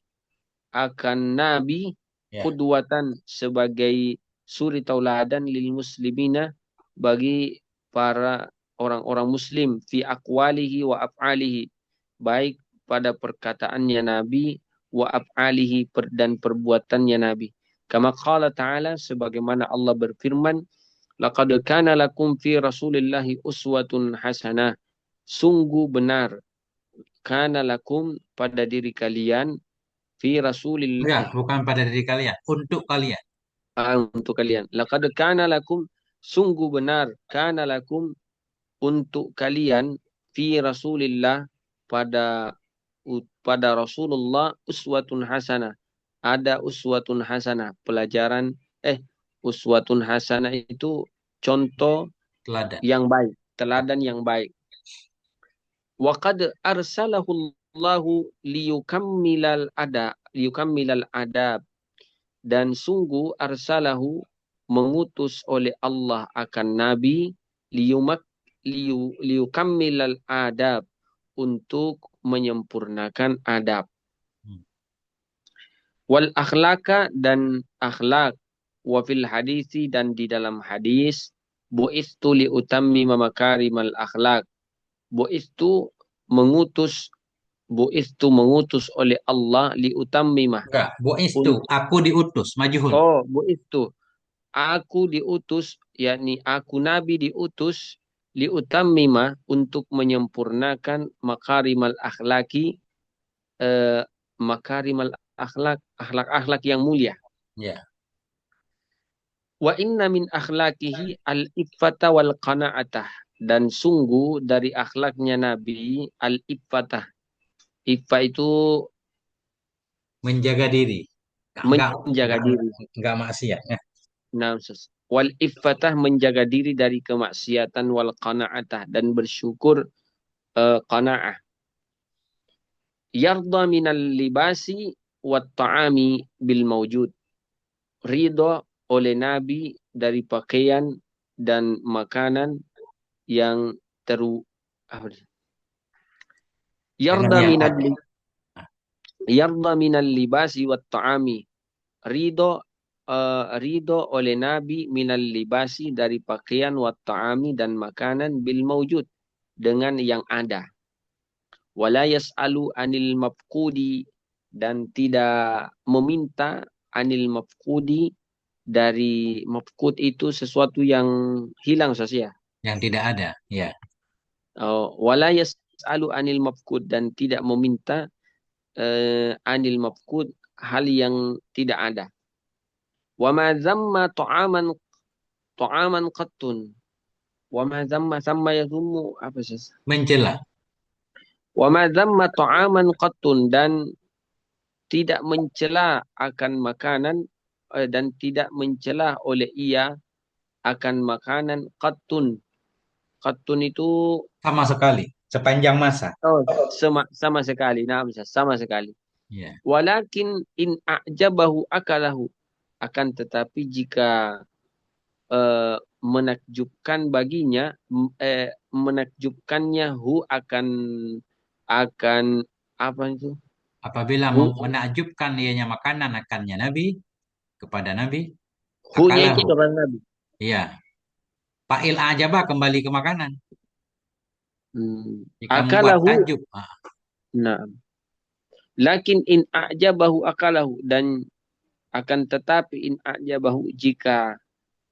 Speaker 2: akan nabi
Speaker 1: ya.
Speaker 2: qudwatan sebagai suri tauladan lil muslimina bagi para orang-orang muslim fi aqwalihi wa af'alihi baik pada perkataannya Nabi wa af'alihi dan perbuatannya Nabi. Kama qala ta'ala sebagaimana Allah berfirman, laqad kana lakum fi Rasulillahi uswatun hasanah. Sungguh benar kana lakum pada diri kalian fi Rasulillah
Speaker 1: Enggak, bukan pada diri kalian, untuk kalian.
Speaker 2: untuk kalian. Laqad kana lakum sungguh benar kana lakum untuk kalian fi Rasulillah pada pada Rasulullah uswatun hasanah. Ada uswatun hasanah, pelajaran uswatun hasanah itu contoh
Speaker 1: Teladan.
Speaker 2: yang baik, teladan yang baik. Wa qad arsalahu Allahu liyukammilal adab dan sungguh arsalahu mengutus oleh Allah akan nabi liyukammilal adab untuk menyempurnakan adab.
Speaker 1: Hmm.
Speaker 2: Wal akhlaka dan akhlak. Wa fil hadisi dan di dalam hadis. Bu'istu liutammima makarimal akhlak. Bu'istu mengutus. Bu'istu mengutus oleh Allah liutammima.
Speaker 1: Enggak, itu, aku diutus, majhul.
Speaker 2: Bu'istu. Aku diutus, yakni aku nabi diutus liutammima untuk menyempurnakan makarimal akhlaki, makarimal akhlak, akhlak-akhlak yang mulia.
Speaker 1: Ya.
Speaker 2: Wa inna min akhlakihi al-iffata wal qana'atah. Dan sungguh dari akhlaknya Nabi al-iffatah. Iffah itu
Speaker 1: Menjaga diri.
Speaker 2: menjaga diri.
Speaker 1: Enggak maksiat. Ya.
Speaker 2: Nah, wal iffatah menjaga diri dari kemaksiatan wal qana'atah dan bersyukur qana'ah. Yarda minal libasi wat ta'ami bil mawjud. Ridho oleh Nabi dari pakaian dan makanan yang
Speaker 1: Dengan
Speaker 2: yarda
Speaker 1: yang
Speaker 2: minal
Speaker 1: ada.
Speaker 2: yarda minal libasi wat ta'ami. Ridho ridho oleh Nabi minal libasi dari pakaian wat ta'ami dan makanan bil mawjud dengan yang ada. Wala yas'alu anil mafqudi dan tidak meminta anil mafqudi dari mafqud itu sesuatu yang hilang saja.
Speaker 1: Yang tidak ada. Ya.
Speaker 2: Wala yas'alu anil mafqud dan tidak meminta anil mafqud hal yang tidak ada. Wa ma zamma ta'aman qattun. Wa ma zamma yazummu apa sih?
Speaker 1: Mencela.
Speaker 2: Wa ma zamma ta'aman qattun dan tidak mencela akan makanan dan tidak mencela oleh ia akan makanan qattun. Qattun itu
Speaker 1: Sama sekali. Sepanjang masa.
Speaker 2: sama sekali. Nah, sama sekali.
Speaker 1: Ya.
Speaker 2: Walakin in a'jabahu akalahu. Akan tetapi jika menakjubkan baginya, menakjubkannya akan apa itu?
Speaker 1: Apabila
Speaker 2: Hu,
Speaker 1: menakjubkan ianya makanan akannya Nabi kepada Nabi,
Speaker 2: hu-nya itu
Speaker 1: akalahu.
Speaker 2: kepada Nabi.
Speaker 1: Iya. Fa'il ajaba kembali ke makanan. Jika membuat
Speaker 2: Akalahu.
Speaker 1: takjub.
Speaker 2: Nah, lakin in a'jabahu akalahu dan akan tetapi in a'jabahu jika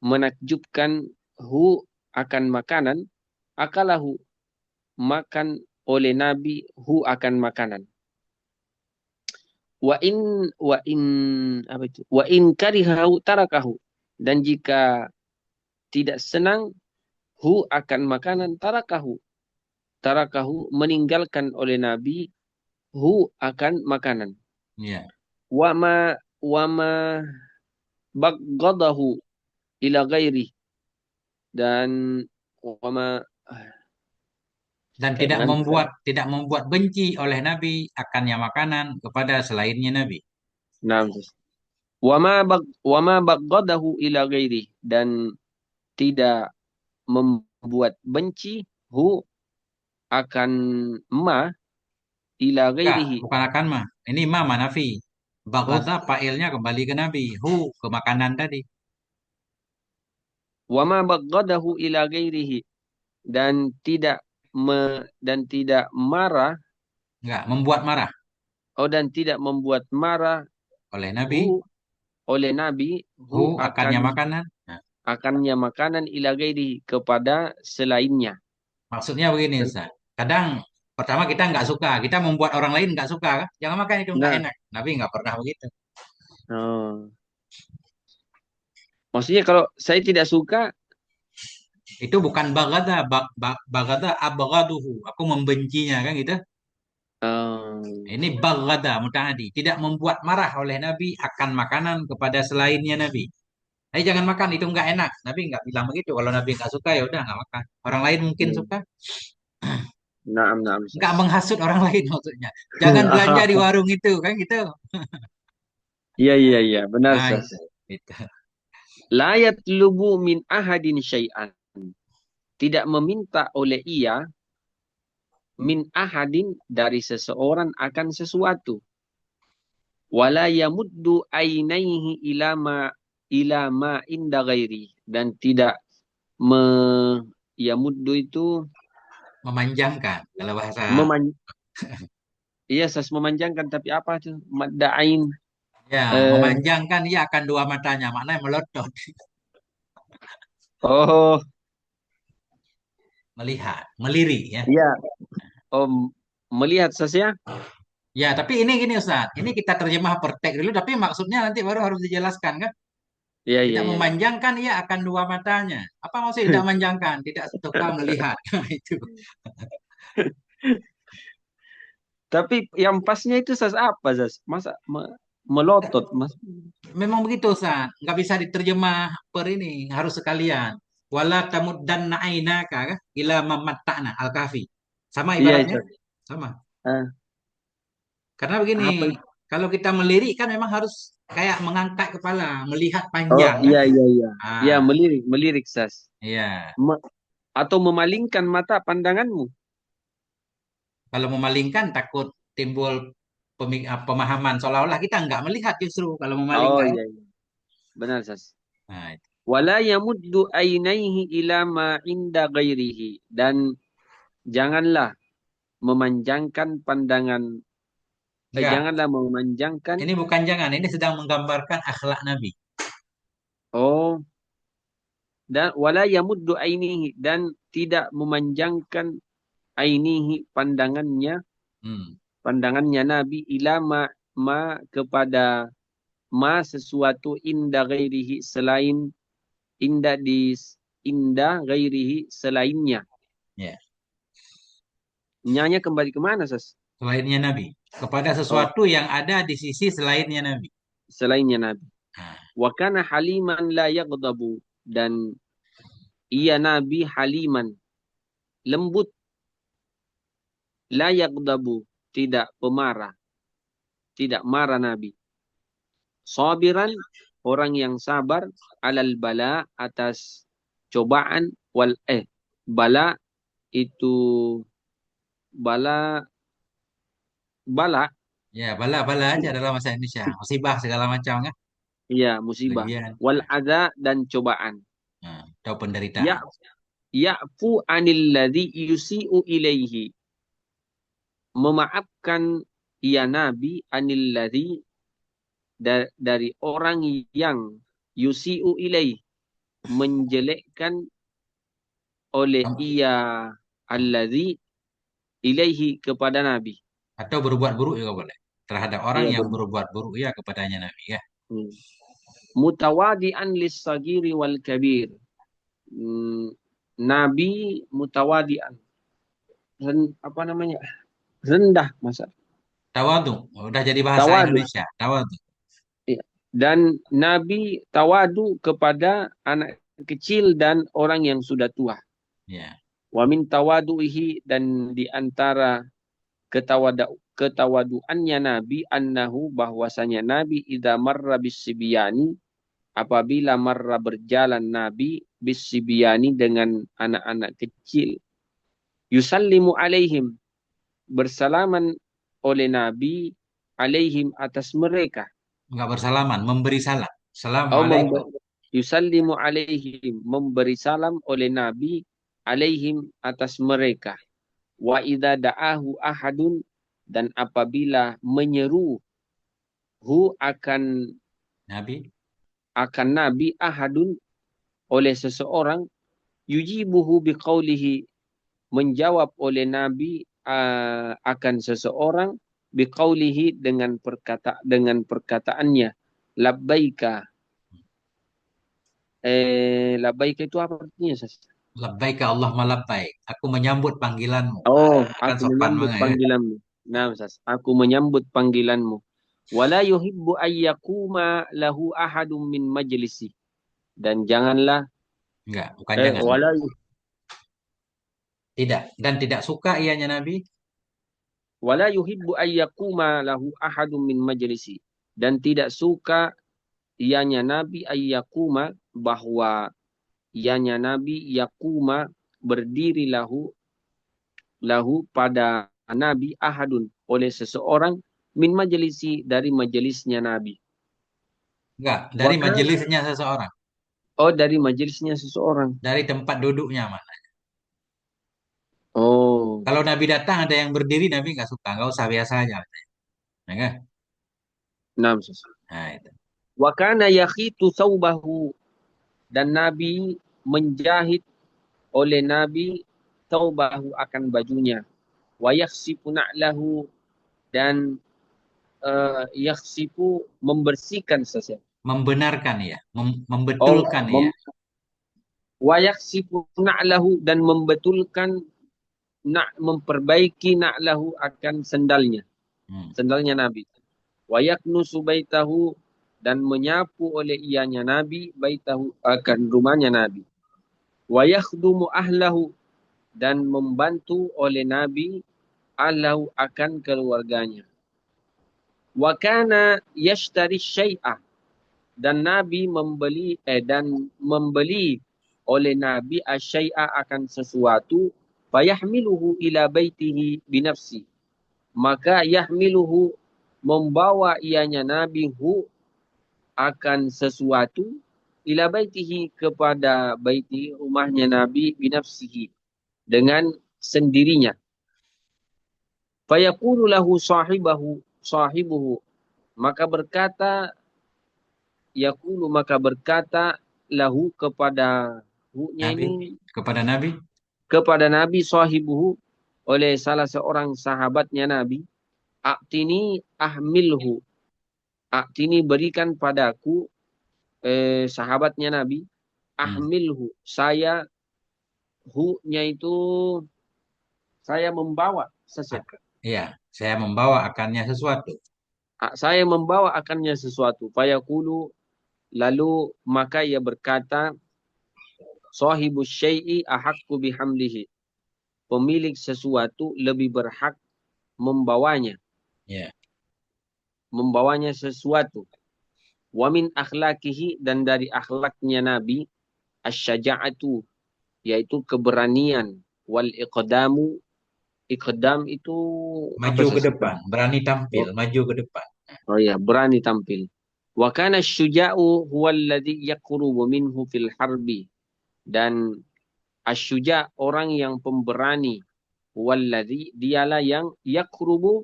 Speaker 2: menakjubkan hu akan makanan, akalahu makan oleh Nabi hu akan makanan. Wa in apa itu? Wa in karihahu tarakahu dan jika tidak senang hu akan makanan tarakahu meninggalkan oleh Nabi hu akan makanan.
Speaker 1: Ya.
Speaker 2: Wa ma baghadahu ila ghairi dan wama
Speaker 1: Dan tidak membuat benci oleh Nabi akannya makanan kepada selainnya Nabi.
Speaker 2: nah wama baghadahu ila ghairi dan tidak membuat benci hu akan ma ila
Speaker 1: Enggak,
Speaker 2: ghairihi.
Speaker 1: bukan akan mah. Ini ma manafi.
Speaker 2: Oh,
Speaker 1: Bagada fa'ilnya kembali ke Nabi. Ke makanan tadi.
Speaker 2: wama baghadahu ila ghairihi dan tidak marah
Speaker 1: Enggak, membuat marah
Speaker 2: dan tidak membuat marah
Speaker 1: oleh Nabi.
Speaker 2: hu oleh Nabi hu
Speaker 1: Akannya makanan. Nah,
Speaker 2: akannya makanan ila ghairi kepada selainnya.
Speaker 1: maksudnya begini, Ustaz. Kadang Pertama kita nggak suka, kita membuat orang lain nggak suka kan? Jangan makan itu nggak
Speaker 2: Nah,
Speaker 1: enak. Nabi nggak pernah begitu.
Speaker 2: oh. Maksudnya kalau saya tidak suka,
Speaker 1: Itu bukan bagada, bagada abagaduhu. Aku membencinya kan gitu.
Speaker 2: oh,
Speaker 1: Ini bagada muta'adi, tidak membuat marah oleh Nabi akan makanan kepada selainnya Nabi. Jangan makan itu nggak enak. Nabi nggak bilang begitu. Kalau Nabi nggak suka ya udah nggak makan. Orang lain mungkin
Speaker 2: hmm.
Speaker 1: suka.
Speaker 2: Naam, naam,
Speaker 1: Nggak
Speaker 2: Sas.
Speaker 1: menghasut orang lain maksudnya. Jangan belanja di warung itu kan gitu.
Speaker 2: Iya, iya, iya, benar,
Speaker 1: Nah
Speaker 2: Sas.
Speaker 1: itu. Itu.
Speaker 2: La yatlubu min ahadin syai'an. Tidak meminta oleh ia min ahadin dari seseorang akan sesuatu. Wala yamuddu ainaihi ila ma inda ghairi. Dan tidak me yamuddu itu
Speaker 1: Memanjangkan kalau bahasa
Speaker 2: meman iya, Sas, memanjangkan, tapi apa tuh? Madda'ain.
Speaker 1: ya
Speaker 2: Eh,
Speaker 1: memanjangkan ia akan dua matanya maknanya melotot
Speaker 2: oh,
Speaker 1: melihat melirik ya.
Speaker 2: iya. Om, melihat, Sas, ya?
Speaker 1: Ya tapi ini gini Ustaz, ini kita terjemah per teks dulu tapi maksudnya nanti baru harus dijelaskan kan.
Speaker 2: Iya, iya,
Speaker 1: Tidak
Speaker 2: iya, iya.
Speaker 1: memanjangkan ia akan dua matanya. Apa maksudnya tidak memanjangkan? Tidak suka melihat. Nah, itu.
Speaker 2: Tapi yang pasnya itu, Sas, apa, Sas? Masa melotot, Mas?
Speaker 1: Memang begitu Ustaz. Nggak bisa diterjemah per ini. Harus sekalian. Wala tamuddanna ainaka kah? Ila mamatta'na al-kafi. Sama
Speaker 2: Iya,
Speaker 1: ibaratnya.
Speaker 2: Sas.
Speaker 1: Sama.
Speaker 2: Eh,
Speaker 1: Karena begini.
Speaker 2: apa itu?
Speaker 1: Kalau kita melirik kan memang harus kayak mengangkat kepala. Melihat
Speaker 2: Oh,
Speaker 1: panjang kan.
Speaker 2: iya, iya, iya. Iya,
Speaker 1: Ah,
Speaker 2: melirik, melirik, Sas.
Speaker 1: iya.
Speaker 2: Me- atau memalingkan mata pandanganmu.
Speaker 1: Kalau memalingkan takut timbul pemahaman seolah-olah kita nggak melihat justru kalau
Speaker 2: Oh,
Speaker 1: memalingkan.
Speaker 2: iya, iya. Benar, Sas.
Speaker 1: Nah, itu.
Speaker 2: Wala yamuddu ainaihi ila ma inda ghairihi. Dan janganlah memanjangkan pandangan,
Speaker 1: Enggak.
Speaker 2: janganlah memanjangkan.
Speaker 1: Ini bukan jangan. Ini sedang menggambarkan akhlak Nabi.
Speaker 2: Oh, dan wala yamuddu ainihi, dan tidak memanjangkan ainihi pandangannya,
Speaker 1: Hmm.
Speaker 2: pandangannya Nabi ila ma kepada ma sesuatu inda ghairihi selain inda di inda ghairihi selainnya.
Speaker 1: Ya.
Speaker 2: Nyanya kembali kemana, Sas?
Speaker 1: Selainnya Nabi. Kepada
Speaker 2: Oh,
Speaker 1: sesuatu yang ada di sisi selainnya Nabi.
Speaker 2: selainnya Nabi.
Speaker 1: Nah,
Speaker 2: Wa kana haliman la yaghdabu, dan ia Nabi haliman, lembut, la yaghdabu, tidak pemarah, tidak marah Nabi. Sabiran, orang yang sabar, alal bala, atas cobaan, bala itu bala bala,
Speaker 1: ya bala-bala aja dalam bahasa Indonesia. Musibah segala macam kan.
Speaker 2: iya, musibah,
Speaker 1: Bagian.
Speaker 2: wal adza, dan cobaan.
Speaker 1: Nah, atau penderitaan.
Speaker 2: Ya ya'fu anil ladzi yusi'u ilaihi, memaafkan ia Nabi anil ladzi, dari orang yang yusi'u ilaihi, menjelekkan oleh ia alladzi ilaihi, kepada Nabi.
Speaker 1: Atau berbuat buruk juga boleh. Terhadap orang
Speaker 2: Iya,
Speaker 1: yang berbuat buruk ya kepadanya Nabi ya.
Speaker 2: hmm. Mutawadi'an lis-sagiri wal kabir. Hmm, Nabi mutawadi'an. Apa namanya? Rendah, masa.
Speaker 1: Tawadu. Udah jadi bahasa
Speaker 2: Tawadu.
Speaker 1: Indonesia. Tawadu.
Speaker 2: Iya. Dan Nabi tawadu kepada anak kecil dan orang yang sudah tua.
Speaker 1: Ya.
Speaker 2: Wa min tawadu'ihi, dan di antara ketawaduannya Nabi, annahu, bahwasanya Nabi idza marra bisibyani, apabila marra berjalan Nabi bisibyani dengan anak-anak kecil, yusallimu alaihim, bersalaman oleh Nabi, alaihim, atas mereka.
Speaker 1: Enggak bersalaman, memberi salam.
Speaker 2: Au
Speaker 1: Assalamualaikum.
Speaker 2: yusallimu alaihim, memberi salam oleh Nabi, alaihim, atas mereka. Wa idza da'ahu ahadun, dan apabila menyeru akan
Speaker 1: Nabi.
Speaker 2: Nabi, ahadun, oleh seseorang, yujibuhu biqaulihi, menjawab oleh Nabi akan seseorang biqaulihi dengan perkataannya labbaika. Labbaika itu apa artinya, Sas?
Speaker 1: Labbaik Allahumma labbaik. Aku menyambut panggilanmu.
Speaker 2: Oh,
Speaker 1: Kan
Speaker 2: aku
Speaker 1: sopan
Speaker 2: menyambut
Speaker 1: banget ya.
Speaker 2: panggilanmu. Nah, Sas, aku menyambut panggilanmu. Wala yuhibbu ayyakuma lahu ahadum min majlisi. Dan janganlah
Speaker 1: Enggak, bukan jangan.
Speaker 2: wala
Speaker 1: Tidak. Dan tidak suka ianya Nabi.
Speaker 2: wala yuhibbu ayyakuma lahu ahadum min majlisi. Dan tidak suka ianya Nabi ayyakuma, bahwa ianya Nabi yakuma berdiri lahu pada Nabi ahadun oleh seseorang min majelisi dari majelisnya Nabi.
Speaker 1: Enggak, dari
Speaker 2: Waka
Speaker 1: majelisnya seseorang.
Speaker 2: oh dari majelisnya seseorang.
Speaker 1: Dari tempat duduknya, Mas.
Speaker 2: Oh,
Speaker 1: Kalau Nabi datang ada yang berdiri, Nabi nggak suka. Nggak usah, biasa aja. Ya kan?
Speaker 2: enam.
Speaker 1: Nah, itu.
Speaker 2: Wakana yakhitu saubahu, dan Nabi menjahit oleh Nabi taubahu akan bajunya. Wa yakhsifu na'lahu, dan yakhsifu membersihkan sesuatu.
Speaker 1: Membenarkan ya.
Speaker 2: Oh,
Speaker 1: Membetulkan ya.
Speaker 2: wa yakhsifu na'lahu, dan membetulkan memperbaiki na'lahu akan sendalnya.
Speaker 1: Hmm.
Speaker 2: Sendalnya Nabi. Wa yaknusu baitahu, dan menyapu oleh ianya Nabi baitahu akan rumahnya Nabi. Wa yakhdumu ahlahu, dan membantu oleh Nabi ahlahu akan keluarganya. Wa kana yashtari syai'ah, dan Nabi membeli oleh Nabi asyai'a akan sesuatu, fayahmiluhu ila baitihi binafsi, maka yahmiluhu membawa ianya Nabi akan sesuatu ila baitihi kepada baiti rumahnya Nabi binafsihi dengan sendirinya. Fayaqulu lahu sahibuhu, maka berkata lahu kepada hu-nya
Speaker 1: Nabi.
Speaker 2: ini,
Speaker 1: Kepada Nabi.
Speaker 2: kepada Nabi sahibuhu oleh salah seorang sahabatnya Nabi, a'tini ahmilhu, a'tini berikan padaku, sahabatnya Nabi,
Speaker 1: Hmm.
Speaker 2: ahmilhu, saya, hu-nya itu saya membawa sesuatu.
Speaker 1: Iya, saya membawa akannya sesuatu.
Speaker 2: Saya membawa akannya sesuatu. Fayaqulu, lalu maka ia berkata, sahibus syai'i ahaqqu bihamlihi, pemilik sesuatu lebih berhak membawanya,
Speaker 1: Ya.
Speaker 2: membawanya sesuatu. Wa min akhlakihi, dan dari akhlaknya Nabi, asyaja'atu, yaitu keberanian, wal iqdamu, iqdam itu apa
Speaker 1: Maju ke
Speaker 2: sesuatu?
Speaker 1: depan, berani tampil,
Speaker 2: Oh,
Speaker 1: maju ke depan.
Speaker 2: oh ya, berani tampil. Wa kana syuja'u huwa alladhi yaqrubu minhu fil harbi, dan asyuja, orang yang pemberani, walladhi, dialah yang yaqrubu,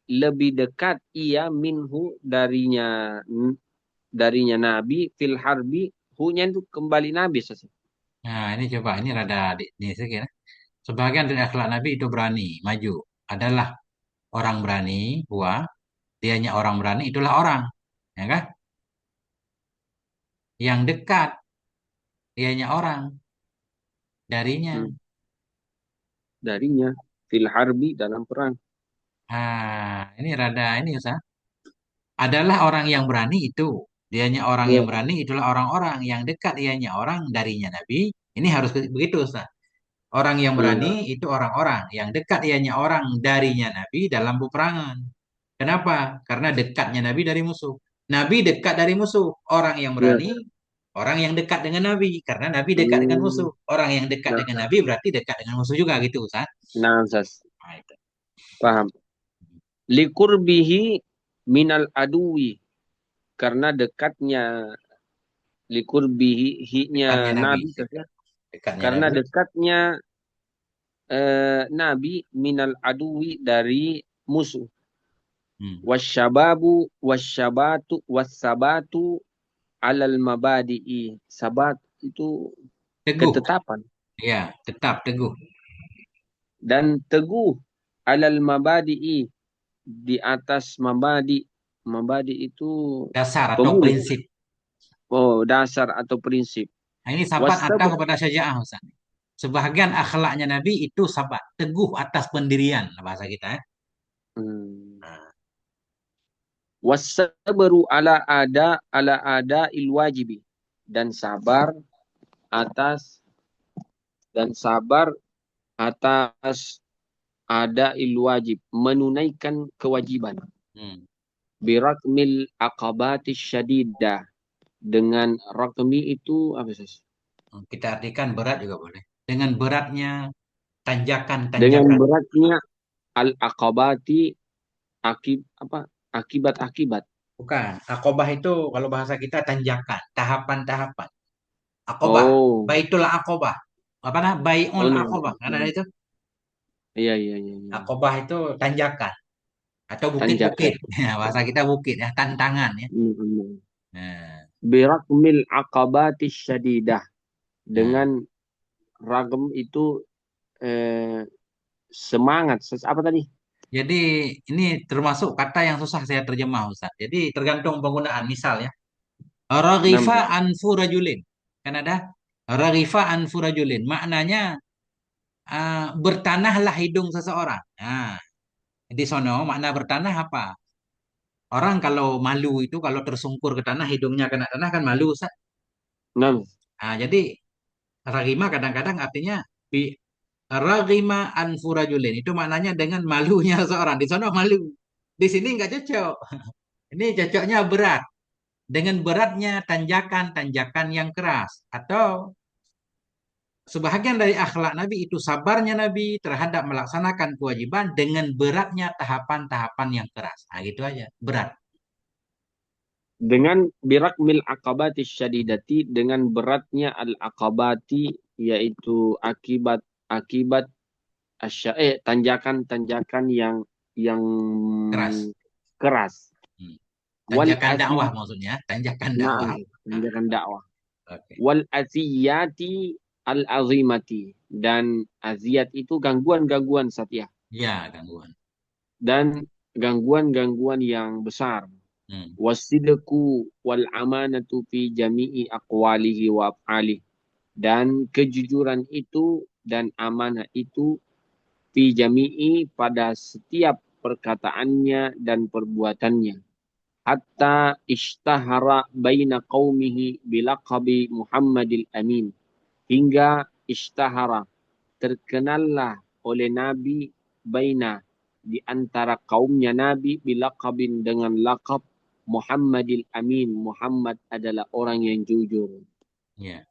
Speaker 2: lebih dekat ia minhu darinya Nabi fil harbi, hu-nya itu kembali Nabi sesuatu.
Speaker 1: Nah, ini coba, ini rada ini sedikit. Sebagian dari akhlak Nabi itu berani, maju. Adalah orang berani, huwa, dianya orang berani, itulah orang. Ya kan? Yang dekat, dianya orang, darinya.
Speaker 2: Hmm. Darinya fil harbi, dalam perang.
Speaker 1: Ini rada ini Ustaz. Adalah orang yang berani itu. Dianya orang yang
Speaker 2: Ya.
Speaker 1: berani, itulah orang-orang. Yang dekat dianya orang, darinya Nabi. Ini harus begitu Ustaz. Orang yang berani
Speaker 2: Hmm.
Speaker 1: itu orang-orang. Yang dekat dianya orang, darinya Nabi dalam peperangan. Kenapa? Karena dekatnya Nabi dari musuh. Nabi dekat dari musuh. Orang yang
Speaker 2: Ya.
Speaker 1: berani, orang yang dekat dengan Nabi. Karena Nabi dekat dengan
Speaker 2: Hmm.
Speaker 1: musuh. Orang yang dekat
Speaker 2: Nah,
Speaker 1: dengan Nabi berarti dekat dengan musuh juga gitu Ustaz.
Speaker 2: nah, Sas.
Speaker 1: Nah, itu.
Speaker 2: Paham. Likurbihi minal adui, karena dekatnya, likurbihi hi-nya
Speaker 1: Dekatnya Nabi.
Speaker 2: Nabi,
Speaker 1: Dekat. Dekatnya
Speaker 2: karena
Speaker 1: Nabi.
Speaker 2: dekatnya Nabi minal adui dari musuh.
Speaker 1: Hmm.
Speaker 2: Wasyabatu alal mabadi'i. Sabat itu
Speaker 1: Teguh.
Speaker 2: ketetapan,
Speaker 1: Ya, tetap teguh.
Speaker 2: dan teguh alal mabadi'i, di atas mabadi. Mabadi itu
Speaker 1: Dasar atau
Speaker 2: pemulik.
Speaker 1: prinsip.
Speaker 2: Oh, dasar atau prinsip.
Speaker 1: Nah, ini sabat atau
Speaker 2: Wasabr.
Speaker 1: kepada syaja'ah Ustaz. Sebahagian akhlaknya Nabi itu sabat, teguh atas pendirian bahasa kita ya.
Speaker 2: Hmm.
Speaker 1: Nah,
Speaker 2: Wasabru ala ada ilwajibi, dan sabar atas sabar atas ada ilwajib, menunaikan kewajiban.
Speaker 1: hmm.
Speaker 2: Birakmil akabati syadidah, dengan rakmi itu apa sih?
Speaker 1: Kita artikan berat juga boleh. Dengan beratnya
Speaker 2: Dengan
Speaker 1: tanjakan-tanjakan.
Speaker 2: beratnya al akabati, apa, akibat-akibat.
Speaker 1: Bukan. Akobah itu kalau bahasa kita tanjakan, tahapan-tahapan. Akobah.
Speaker 2: Oh,
Speaker 1: Baitul Akobah. Apa nah? Baiul
Speaker 2: oh no.
Speaker 1: Akobah. Kan ada itu.
Speaker 2: Iya, iya, iya, iya.
Speaker 1: Akobah itu tanjakan atau bukit-bukit.
Speaker 2: Tanjakan.
Speaker 1: Ya, bahasa kita bukit ya, tantangan ya.
Speaker 2: Hmm.
Speaker 1: Nah,
Speaker 2: Birakmil akabati syadidah,
Speaker 1: nah.
Speaker 2: dengan ragam itu, eh, semangat. Apa tadi?
Speaker 1: Jadi ini termasuk kata yang susah saya terjemah Ustaz. Jadi tergantung penggunaan. Misal ya. Raghifa
Speaker 2: Enam.
Speaker 1: anfu rajulin. Kan ada raghifa anfu rajulin. Maknanya bertanahlah hidung seseorang. Nah, di sono makna bertanah apa? Orang kalau malu itu kalau tersungkur ke tanah hidungnya kena tanah kan malu Ustaz.
Speaker 2: Enam.
Speaker 1: Nah, jadi ragima kadang-kadang artinya bi ragima anfu rajulin. Itu maknanya dengan malunya seseorang. Di sono malu. Di sini nggak cocok. Ini cocoknya berat. Dengan beratnya tanjakan-tanjakan yang keras. Atau sebahagian dari akhlak Nabi itu sabarnya Nabi terhadap melaksanakan kewajiban dengan beratnya tahapan-tahapan yang keras. Nah, gitu aja. Berat.
Speaker 2: Dengan birakmil akabati syadidati, dengan beratnya al akabati, yaitu akibat tanjakan-tanjakan yang
Speaker 1: Keras.
Speaker 2: keras.
Speaker 1: Hmm.
Speaker 2: Wal
Speaker 1: Tanjakan
Speaker 2: azi
Speaker 1: dakwah maksudnya. Tanjakan
Speaker 2: Naam,
Speaker 1: dakwah. Nah,
Speaker 2: tanjakan dakwah.
Speaker 1: oke.
Speaker 2: Wal aziyati al azimati, dan aziyat itu gangguan-gangguan Satya,
Speaker 1: Ya, gangguan.
Speaker 2: dan gangguan-gangguan yang besar.
Speaker 1: Hmm.
Speaker 2: Wasidku wal amanatu fi jami'i aqwalihi wa af'alihi, dan kejujuran itu dan amanah itu fi jami'i, pada setiap perkataannya dan perbuatannya. Hatta ishtahara baina qaumihi bilaqabi Muhammadil Amin, hingga ishtahara, terkenallah oleh Nabi, baina, di antara kaumnya Nabi, bilaqabin, dengan laqab Muhammadil Amin, Muhammad adalah orang yang jujur.
Speaker 1: Ya.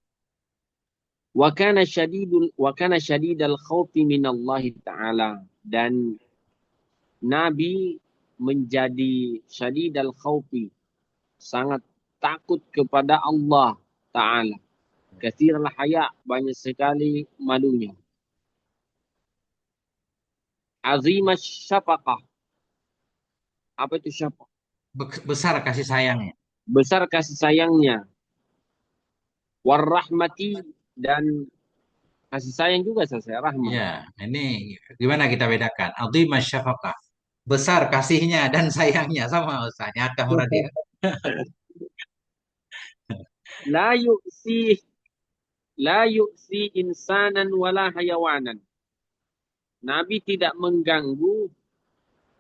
Speaker 2: Wa kana syadidal khawfi minallahi ta'ala, dan Nabi menjadi syadidal khawfi, sangat takut kepada Allah Ta'ala. Katsirul haya, banyak sekali malunya. Azimash syafaqah, apa itu syafaqah?
Speaker 1: Besar kasih sayangnya.
Speaker 2: Besar kasih sayangnya. Warahmati, dan kasih sayang juga saya rahmat.
Speaker 1: Ya, ini gimana kita bedakan? Azimah syafaqah. Besar kasihnya dan sayangnya sama Ustaz. Nyata muradi.
Speaker 2: La yu'si la yu'si insanan wala hayawanan. Nabi tidak mengganggu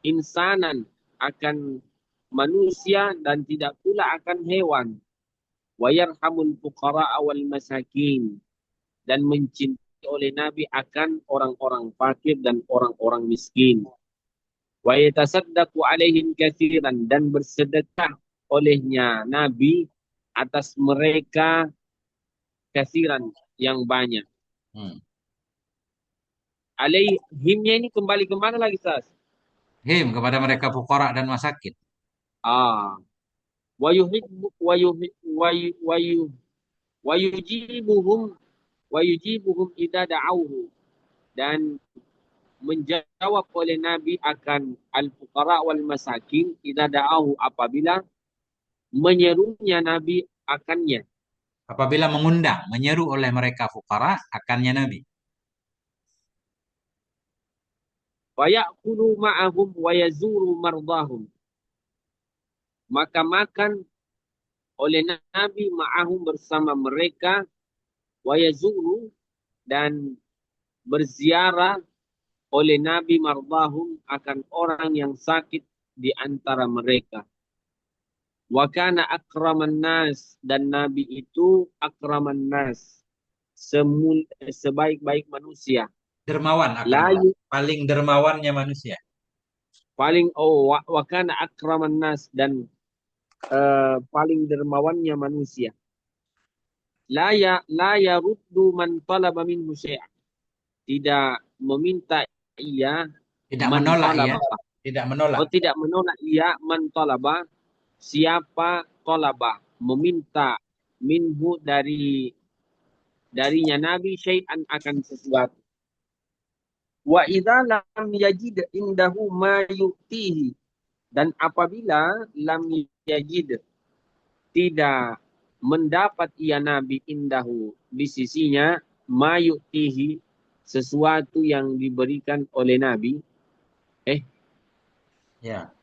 Speaker 2: insanan, akan manusia, dan tidak pula akan hewan. Wa yarhamul fuqara wal masakin, dan mencintai oleh Nabi akan orang-orang fakir dan orang-orang miskin. Wa yatasaddaqu alaihim katsiran, dan bersedekah olehnya Nabi atas mereka katsiran, yang banyak.
Speaker 1: Hmm.
Speaker 2: Alaihimnya ini kembali ke mana lagi, Sas?
Speaker 1: Him kepada mereka fukara dan masakin.
Speaker 2: Ah, wa yuhibbu wa yujibuhum idza da'awhu, dan menjawab oleh Nabi akan al-fuqara wal masakin idza da'ahu, apabila menyerunya Nabi akannya.
Speaker 1: Apabila mengundang, menyeru oleh mereka fukara, akannya Nabi.
Speaker 2: Wa ya'kulu ma'ahum wa yazuru mardahum. Maka makan oleh Nabi ma'ahum bersama mereka, wa yazuru dan berziarah oleh Nabi mardahum akan orang yang sakit di antara mereka. Wa kana akraman nas, dan Nabi itu akraman nas, sebaik-baik manusia.
Speaker 1: Dermawan akraman.
Speaker 2: Layu
Speaker 1: Paling dermawannya manusia.
Speaker 2: paling wa kana akraman nas, dan paling dermawannya manusia. La yaruddu man talaba minhu syai'an. Tidak meminta ia
Speaker 1: Tidak
Speaker 2: man
Speaker 1: menolak ya.
Speaker 2: talaba.
Speaker 1: Tidak menolak.
Speaker 2: Oh, tidak menolak ia man talaba, siapa talaba meminta minhu darinya Nabi syai'an akan sesuatu. Wa idza lam yajid indahu ma yu'tihi, dan apabila lam yajid tidak mendapat ia Nabi indahu di sisinya ma yu'tihi, sesuatu yang diberikan oleh Nabi,
Speaker 1: Ya.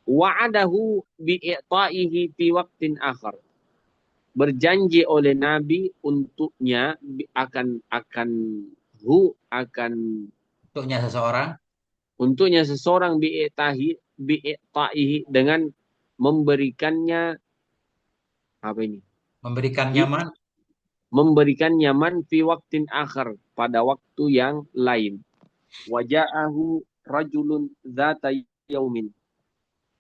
Speaker 2: wa'adahu bi'i'ta'ihi fi waqtin akhar, berjanji oleh Nabi untuknya akan
Speaker 1: Untuknya seseorang
Speaker 2: untuknya seseorang bi'i'ta'ihi dengan memberikannya apa ini?
Speaker 1: memberikan nyaman.
Speaker 2: Memberikan nyaman fi waqtin akhar, pada waktu yang lain. Waja'ahu rajulun dzata yaumin,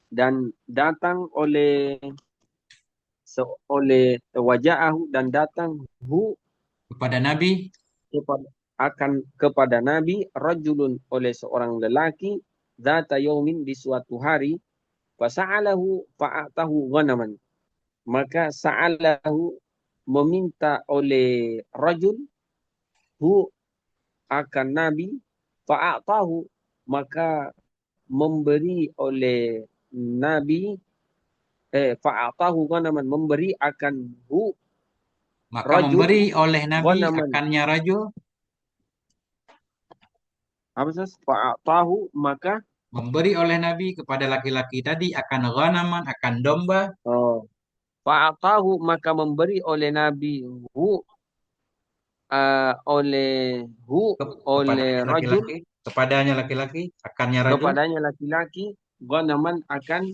Speaker 2: dan datang oleh waja'ahu, dan datang
Speaker 1: Kepada Nabi.
Speaker 2: kepada Nabi rajulun, oleh seorang lelaki, dzata yaumin, di suatu hari, fasa'alahu fa'atahu ghanaman, maka sa'alahu meminta oleh rajul akan Nabi, fa'atahu, maka memberi oleh Nabi, fa'atahu ghanaman, memberi akan
Speaker 1: Maka
Speaker 2: rajul
Speaker 1: memberi oleh Nabi
Speaker 2: ghanaman.
Speaker 1: akannya rajul.
Speaker 2: Apa sih? Fa'atahu, maka
Speaker 1: Memberi oleh Nabi kepada laki-laki tadi akan ghanaman, akan domba.
Speaker 2: fa'atahu, maka memberi oleh Nabi oleh
Speaker 1: Kepada
Speaker 2: rajul,
Speaker 1: laki-laki. Kepadanya laki-laki. Akannya rajul.
Speaker 2: kepadanya laki-laki, ghanaman, akan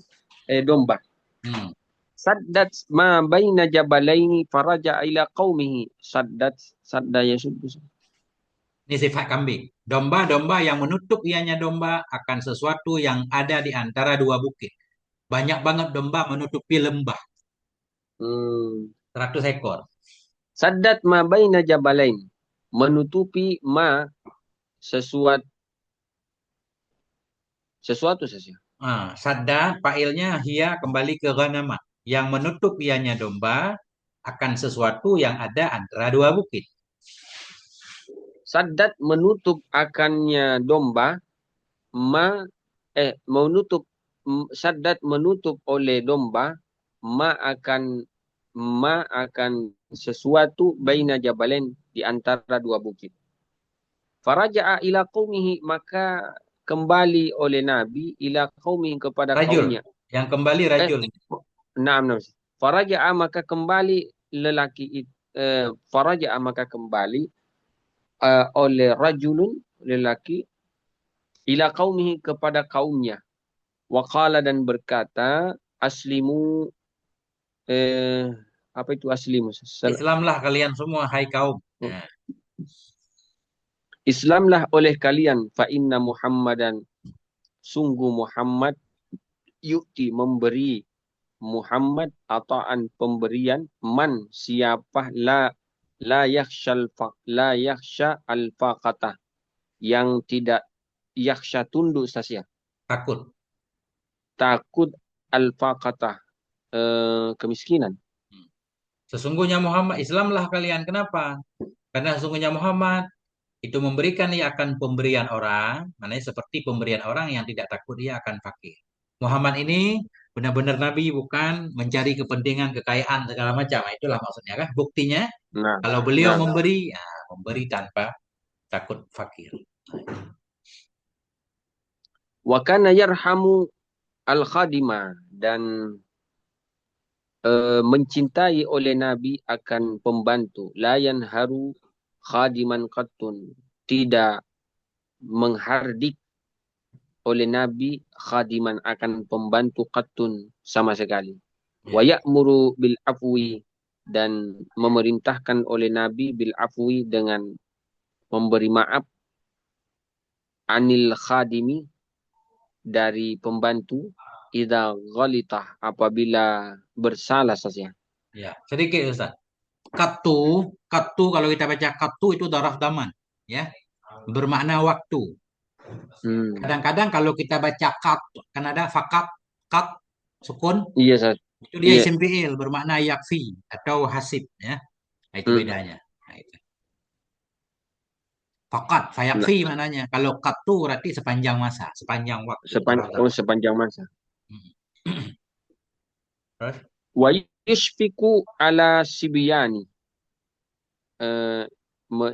Speaker 2: domba.
Speaker 1: Hmm.
Speaker 2: Saddat ma baina jabalaini faraja ila qaumihi. Sadda yasuddu.
Speaker 1: Ini sifat kambing. Domba-domba yang menutup ianya domba akan sesuatu yang ada di antara dua bukit. Banyak banget domba menutupi lembah. 100 ekor.
Speaker 2: Saddat ma baina jabalain, menutupi ma sesuatu saja.
Speaker 1: Sadda fa'ilnya hia kembali ke ghanama. Yang menutup ianya domba akan sesuatu yang ada antara dua bukit.
Speaker 2: Saddat menutup akannya domba, saddat menutup oleh domba akan sesuatu baina jabalain, di antara dua bukit. Faraja'a ila qaumihi, maka kembali oleh Nabi ila qaumihi, kepada
Speaker 1: Rajul.
Speaker 2: kaumnya.
Speaker 1: Yang kembali rajul.
Speaker 2: Naam. Faraja'a, maka kembali lelaki itu. Faraja'a, maka kembali oleh rajulun, lelaki, ila qaumihi, kepada kaumnya. Waqala, dan berkata, aslimu, apa itu aslimu?
Speaker 1: Islamlah kalian semua, hai kaum. Nah.
Speaker 2: Islamlah oleh kalian, fa inna Muhammadan, sungguh Muhammad, yu'ti, memberi, Muhammad ata'an, pemberian, man, siapa, la yakhsha al-faqatah, yang tidak yakhsha, tunduk saja, takut al-faqatah, kemiskinan.
Speaker 1: Sesungguhnya Muhammad, Islamlah kalian. Kenapa? Karena sesungguhnya Muhammad itu memberikan ia akan pemberian orang, mana seperti pemberian orang yang tidak takut ia akan fakir. Muhammad ini benar-benar Nabi, bukan mencari kepentingan kekayaan segala macam. Itulah maksudnya kan. Buktinya kalau beliau memberi, ya, memberi tanpa takut fakir.
Speaker 2: Wa kana yarhamu al-khadima, dan mencintai oleh Nabi akan pembantu. La yanharu khadiman qattun. Tidak menghardik oleh Nabi khadiman akan pembantu qattun sama sekali. Wa
Speaker 1: Ya.
Speaker 2: ya'muru bil afwi, dan memerintahkan oleh Nabi bil afwi dengan memberi maaf anil khadimi dari pembantu idza ghalita apabila bersalah saja.
Speaker 1: Ya, sedikit Ustaz. Katu kalau kita baca katu itu daraf daman, ya, bermakna waktu.
Speaker 2: Hmm.
Speaker 1: Kadang-kadang kalau kita baca kat, kan ada fakat, kat, sukun,
Speaker 2: Iya, Sas.
Speaker 1: itu dia
Speaker 2: Iya.
Speaker 1: isim fi'il bermakna yakfi atau hasib, ya. Nah, itu
Speaker 2: Hmm.
Speaker 1: bedanya. Nah, itu. Fakat,
Speaker 2: Nah,
Speaker 1: fayakfi maknanya. Kalau katu berarti sepanjang masa, sepanjang waktu, daraf daman.
Speaker 2: sepanjang masa.
Speaker 1: Hmm. Terus?
Speaker 2: Wa yushfiqu ala sibyani. Eh,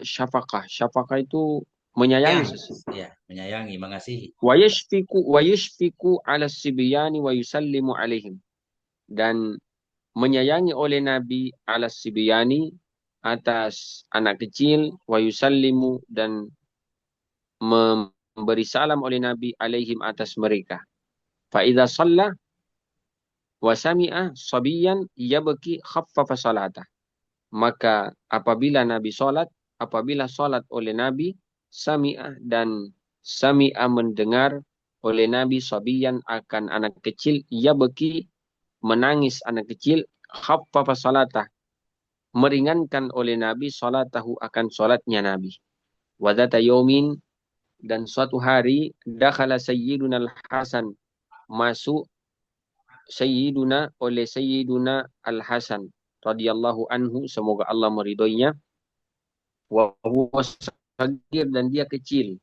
Speaker 2: syafaqah. Syafaqah itu menyayangi
Speaker 1: Yang,
Speaker 2: sesuatu.
Speaker 1: ya, menyayangi, mengasihi.
Speaker 2: Wa yushfiqu ala sibyani wa yusallimu alaihim. Dan menyayangi oleh Nabi ala sibyani atas anak kecil, wa yusallimu, dan memberi salam oleh Nabi alaihim atas mereka. Fa idza shalla wa sami'a sabiyan yabki khaffafa salatah. Maka apabila salat oleh Nabi, sami'ah, dan sami'ah mendengar oleh Nabi sabiyan akan anak kecil, yabki menangis anak kecil, khaffafa salatah, meringankan oleh Nabi salatahu akan salatnya Nabi. Wadata yaumin, dan suatu hari, dakhala sayyiduna al-Hasan, masuk sayyiduna al-Hasan radhiyallahu anhu, semoga Allah meridhoinya, wa huwa sagir, dan dia kecil.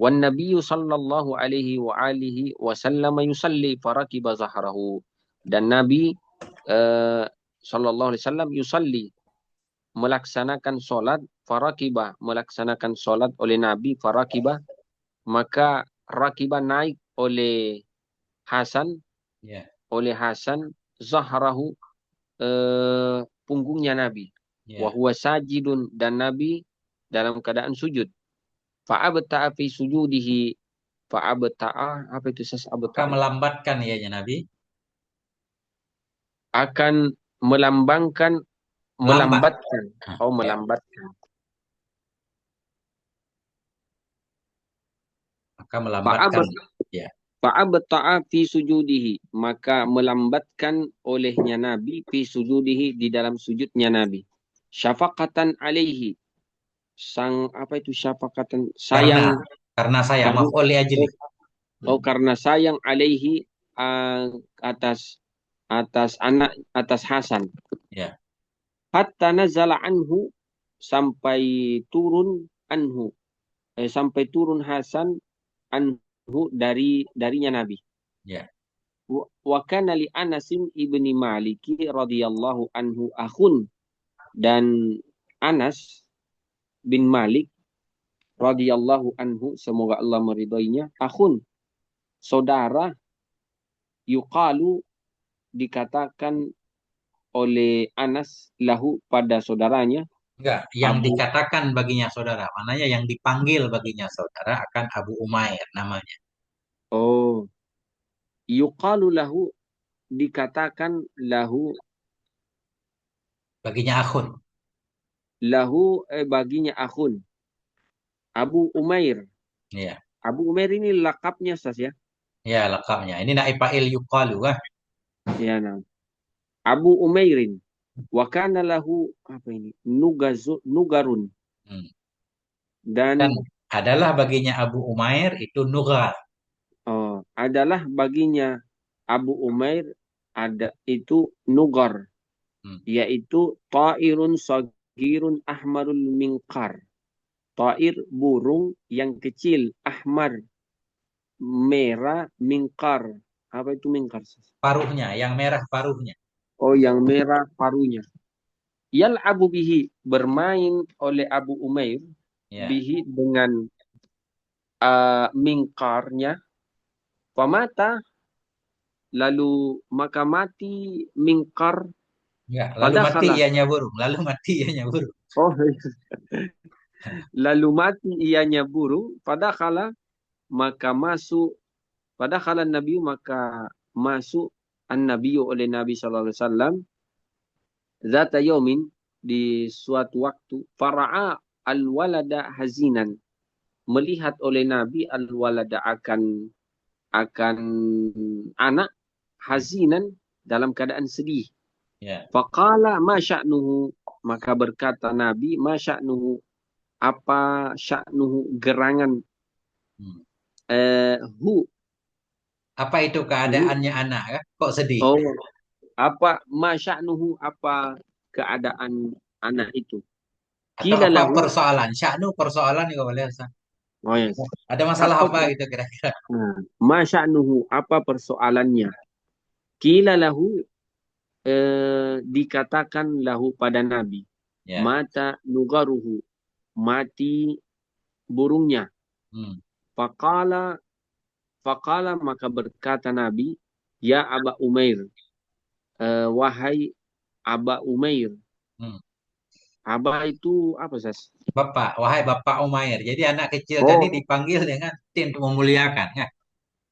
Speaker 2: Wan nabiyyu sallallahu alaihi wa alihi wasallam yusalli farakiba zahrahu, dan Nabi eh, sallallahu alaihi wasallam yusalli, melaksanakan solat, farakiba, melaksanakan solat oleh Nabi, farakiba, maka rakiba naik Hasan
Speaker 1: Ya,
Speaker 2: oleh Hasan zahrahu, punggungnya Nabi. Wa
Speaker 1: ya.
Speaker 2: huwa sajidun, dan Nabi dalam keadaan sujud. Fa'abta'a fi sujudihi. Fa'abta'a, apa itu sas
Speaker 1: Maka
Speaker 2: abta'a?
Speaker 1: melambatkan ianya Nabi.
Speaker 2: Akan melambangkan,
Speaker 1: Melambat.
Speaker 2: melambatkan.
Speaker 1: Nah,
Speaker 2: Oh,
Speaker 1: ya.
Speaker 2: melambatkan.
Speaker 1: Maka melambatkan.
Speaker 2: Fa'ab
Speaker 1: Ya.
Speaker 2: Fa'abta'a fi sujudihi. Maka melambatkan olehnya Nabi fi sujudihi, di dalam sujudnya Nabi. Syafaqatan alaihi. Apa itu syafaqatan?
Speaker 1: Karena
Speaker 2: Sayang.
Speaker 1: karena saya
Speaker 2: Karena
Speaker 1: maf'ul li ajli.
Speaker 2: oh,
Speaker 1: Hmm.
Speaker 2: karena sayang alaihi, atas atas Hasan.
Speaker 1: Ya.
Speaker 2: Hatta nazala anhu, sampai turun anhu, sampai turun Hasan anhu, darinya Nabi.
Speaker 1: Ya.
Speaker 2: Wa kana li Anasim ibni Maliki radhiyallahu anhu akhun, dan Anas bin Malik radhiyallahu anhu, semoga Allah meridhoinya, akhun, saudara, yuqalu, dikatakan oleh Anas, lahu, pada saudaranya,
Speaker 1: Enggak, yang
Speaker 2: Abu,
Speaker 1: dikatakan baginya saudara. Mananya yang dipanggil baginya saudara akan Abu Umair namanya.
Speaker 2: oh, yuqalu lahu, dikatakan lahu,
Speaker 1: Baginya akhun.
Speaker 2: baginya akhun, Abu Umair.
Speaker 1: Ya.
Speaker 2: Abu Umair ini lakapnya, Sas, ya.
Speaker 1: Ya, lekapnya. Ini naifa'il yuqalu kah?
Speaker 2: Ya, nah. Abu Umairin. Wa kana lahu, apa ini? Nugarun.
Speaker 1: Hmm. Dan
Speaker 2: Dan
Speaker 1: adalah baginya Abu Umair itu nugar.
Speaker 2: adalah baginya Abu Umair, ada itu nugar,
Speaker 1: Hmm.
Speaker 2: yaitu ta'irun sagirun ahmarul minkar. Ta'ir, burung yang kecil, ahmar, merah, minkar. Apa itu minkar?
Speaker 1: Paruhnya, yang merah paruhnya.
Speaker 2: Oh, yang merah paruhnya. Yal'abu bihi, bermain oleh Abu Umair,
Speaker 1: Ya.
Speaker 2: bihi, dengan mingkarnya, famata, lalu maka mati Mingkar
Speaker 1: Ya, lalu
Speaker 2: pada
Speaker 1: mati
Speaker 2: kala.
Speaker 1: ianya burung. Lalu mati ianya burung.
Speaker 2: Oh, lalu mati ianya burung pada kala, maka masuk pada kala Nabi, maka masuk an-Nabi oleh Nabi sallallahu alaihi wasallam zata yaumin, di suatu waktu, fara'a al-walada hazinan, melihat oleh Nabi al-walada akan anak,
Speaker 1: Hmm.
Speaker 2: hazinan dalam keadaan sedih.
Speaker 1: Ya.
Speaker 2: Faqala ma sya'nuhu, maka berkata Nabi, ma sya'nuhu, apa sya'nuhu, gerangan,
Speaker 1: Hmm.
Speaker 2: hu,
Speaker 1: Apa itu
Speaker 2: hu,
Speaker 1: keadaannya anak ya? Kok sedih?
Speaker 2: oh, apa ma sya'nuhu, apa keadaan anak itu.
Speaker 1: Atau
Speaker 2: Qila
Speaker 1: apa
Speaker 2: lahu,
Speaker 1: persoalan? Sya'nu persoalan juga boleh, Ustaz.
Speaker 2: oh yes,
Speaker 1: Ada masalah
Speaker 2: apa
Speaker 1: apa gitu kira-kira?
Speaker 2: ma sya'nuhu, apa persoalannya. Qila lahu, dikatakan lahu pada Nabi,
Speaker 1: Ya.
Speaker 2: mata nugaruhu, mati burungnya.
Speaker 1: Hmm.
Speaker 2: Faqala, faqala, maka berkata Nabi, ya Aba Umair, wahai Aba Umair.
Speaker 1: Hmm.
Speaker 2: Aba itu apa, Sas?
Speaker 1: Bapak, wahai Bapak Umair. Jadi anak kecil tadi
Speaker 2: Oh,
Speaker 1: dipanggil dengan tin untuk memuliakan ya.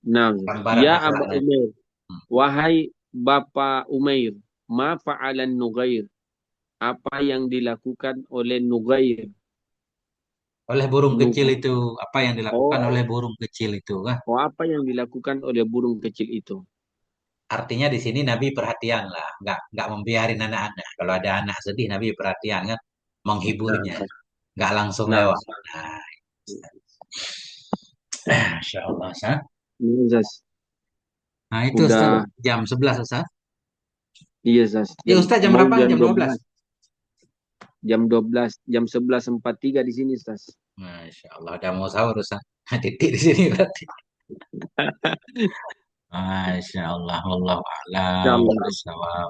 Speaker 2: nah,
Speaker 1: Gambaran
Speaker 2: ya Aba
Speaker 1: maksudnya.
Speaker 2: Umair,
Speaker 1: Hmm.
Speaker 2: wahai Bapak Umair, ma fa'alan Nugair, apa yang dilakukan oleh Nugair.
Speaker 1: Oleh burung kecil
Speaker 2: Nugair.
Speaker 1: itu, apa yang dilakukan oleh
Speaker 2: Oh,
Speaker 1: burung kecil itu kan?
Speaker 2: oh, apa yang dilakukan oleh burung kecil itu?
Speaker 1: Artinya di sini Nabi perhatian lah, nggak membiarin anak-anak. Kalau ada anak sedih, Nabi perhatian kan,
Speaker 2: Nah,
Speaker 1: menghiburnya, nggak langsung
Speaker 2: nah,
Speaker 1: lewat. Nah, Masya Allah, Ustaz.
Speaker 2: ini Sas,
Speaker 1: Nah itu Ustaz,
Speaker 2: udah,
Speaker 1: jam 11 Ustaz.
Speaker 2: iya Sas,
Speaker 1: Ya Ustaz jam
Speaker 2: mau
Speaker 1: berapa?
Speaker 2: jam
Speaker 1: Jam
Speaker 2: dua
Speaker 1: 12.
Speaker 2: belas, jam 11.43 di sini, Sas.
Speaker 1: Masya Allah, udah mau sahur Ustaz. Titik di sini berarti. Masya Allah, Allah a'lam.
Speaker 2: Insyaallah.
Speaker 1: Bissawab.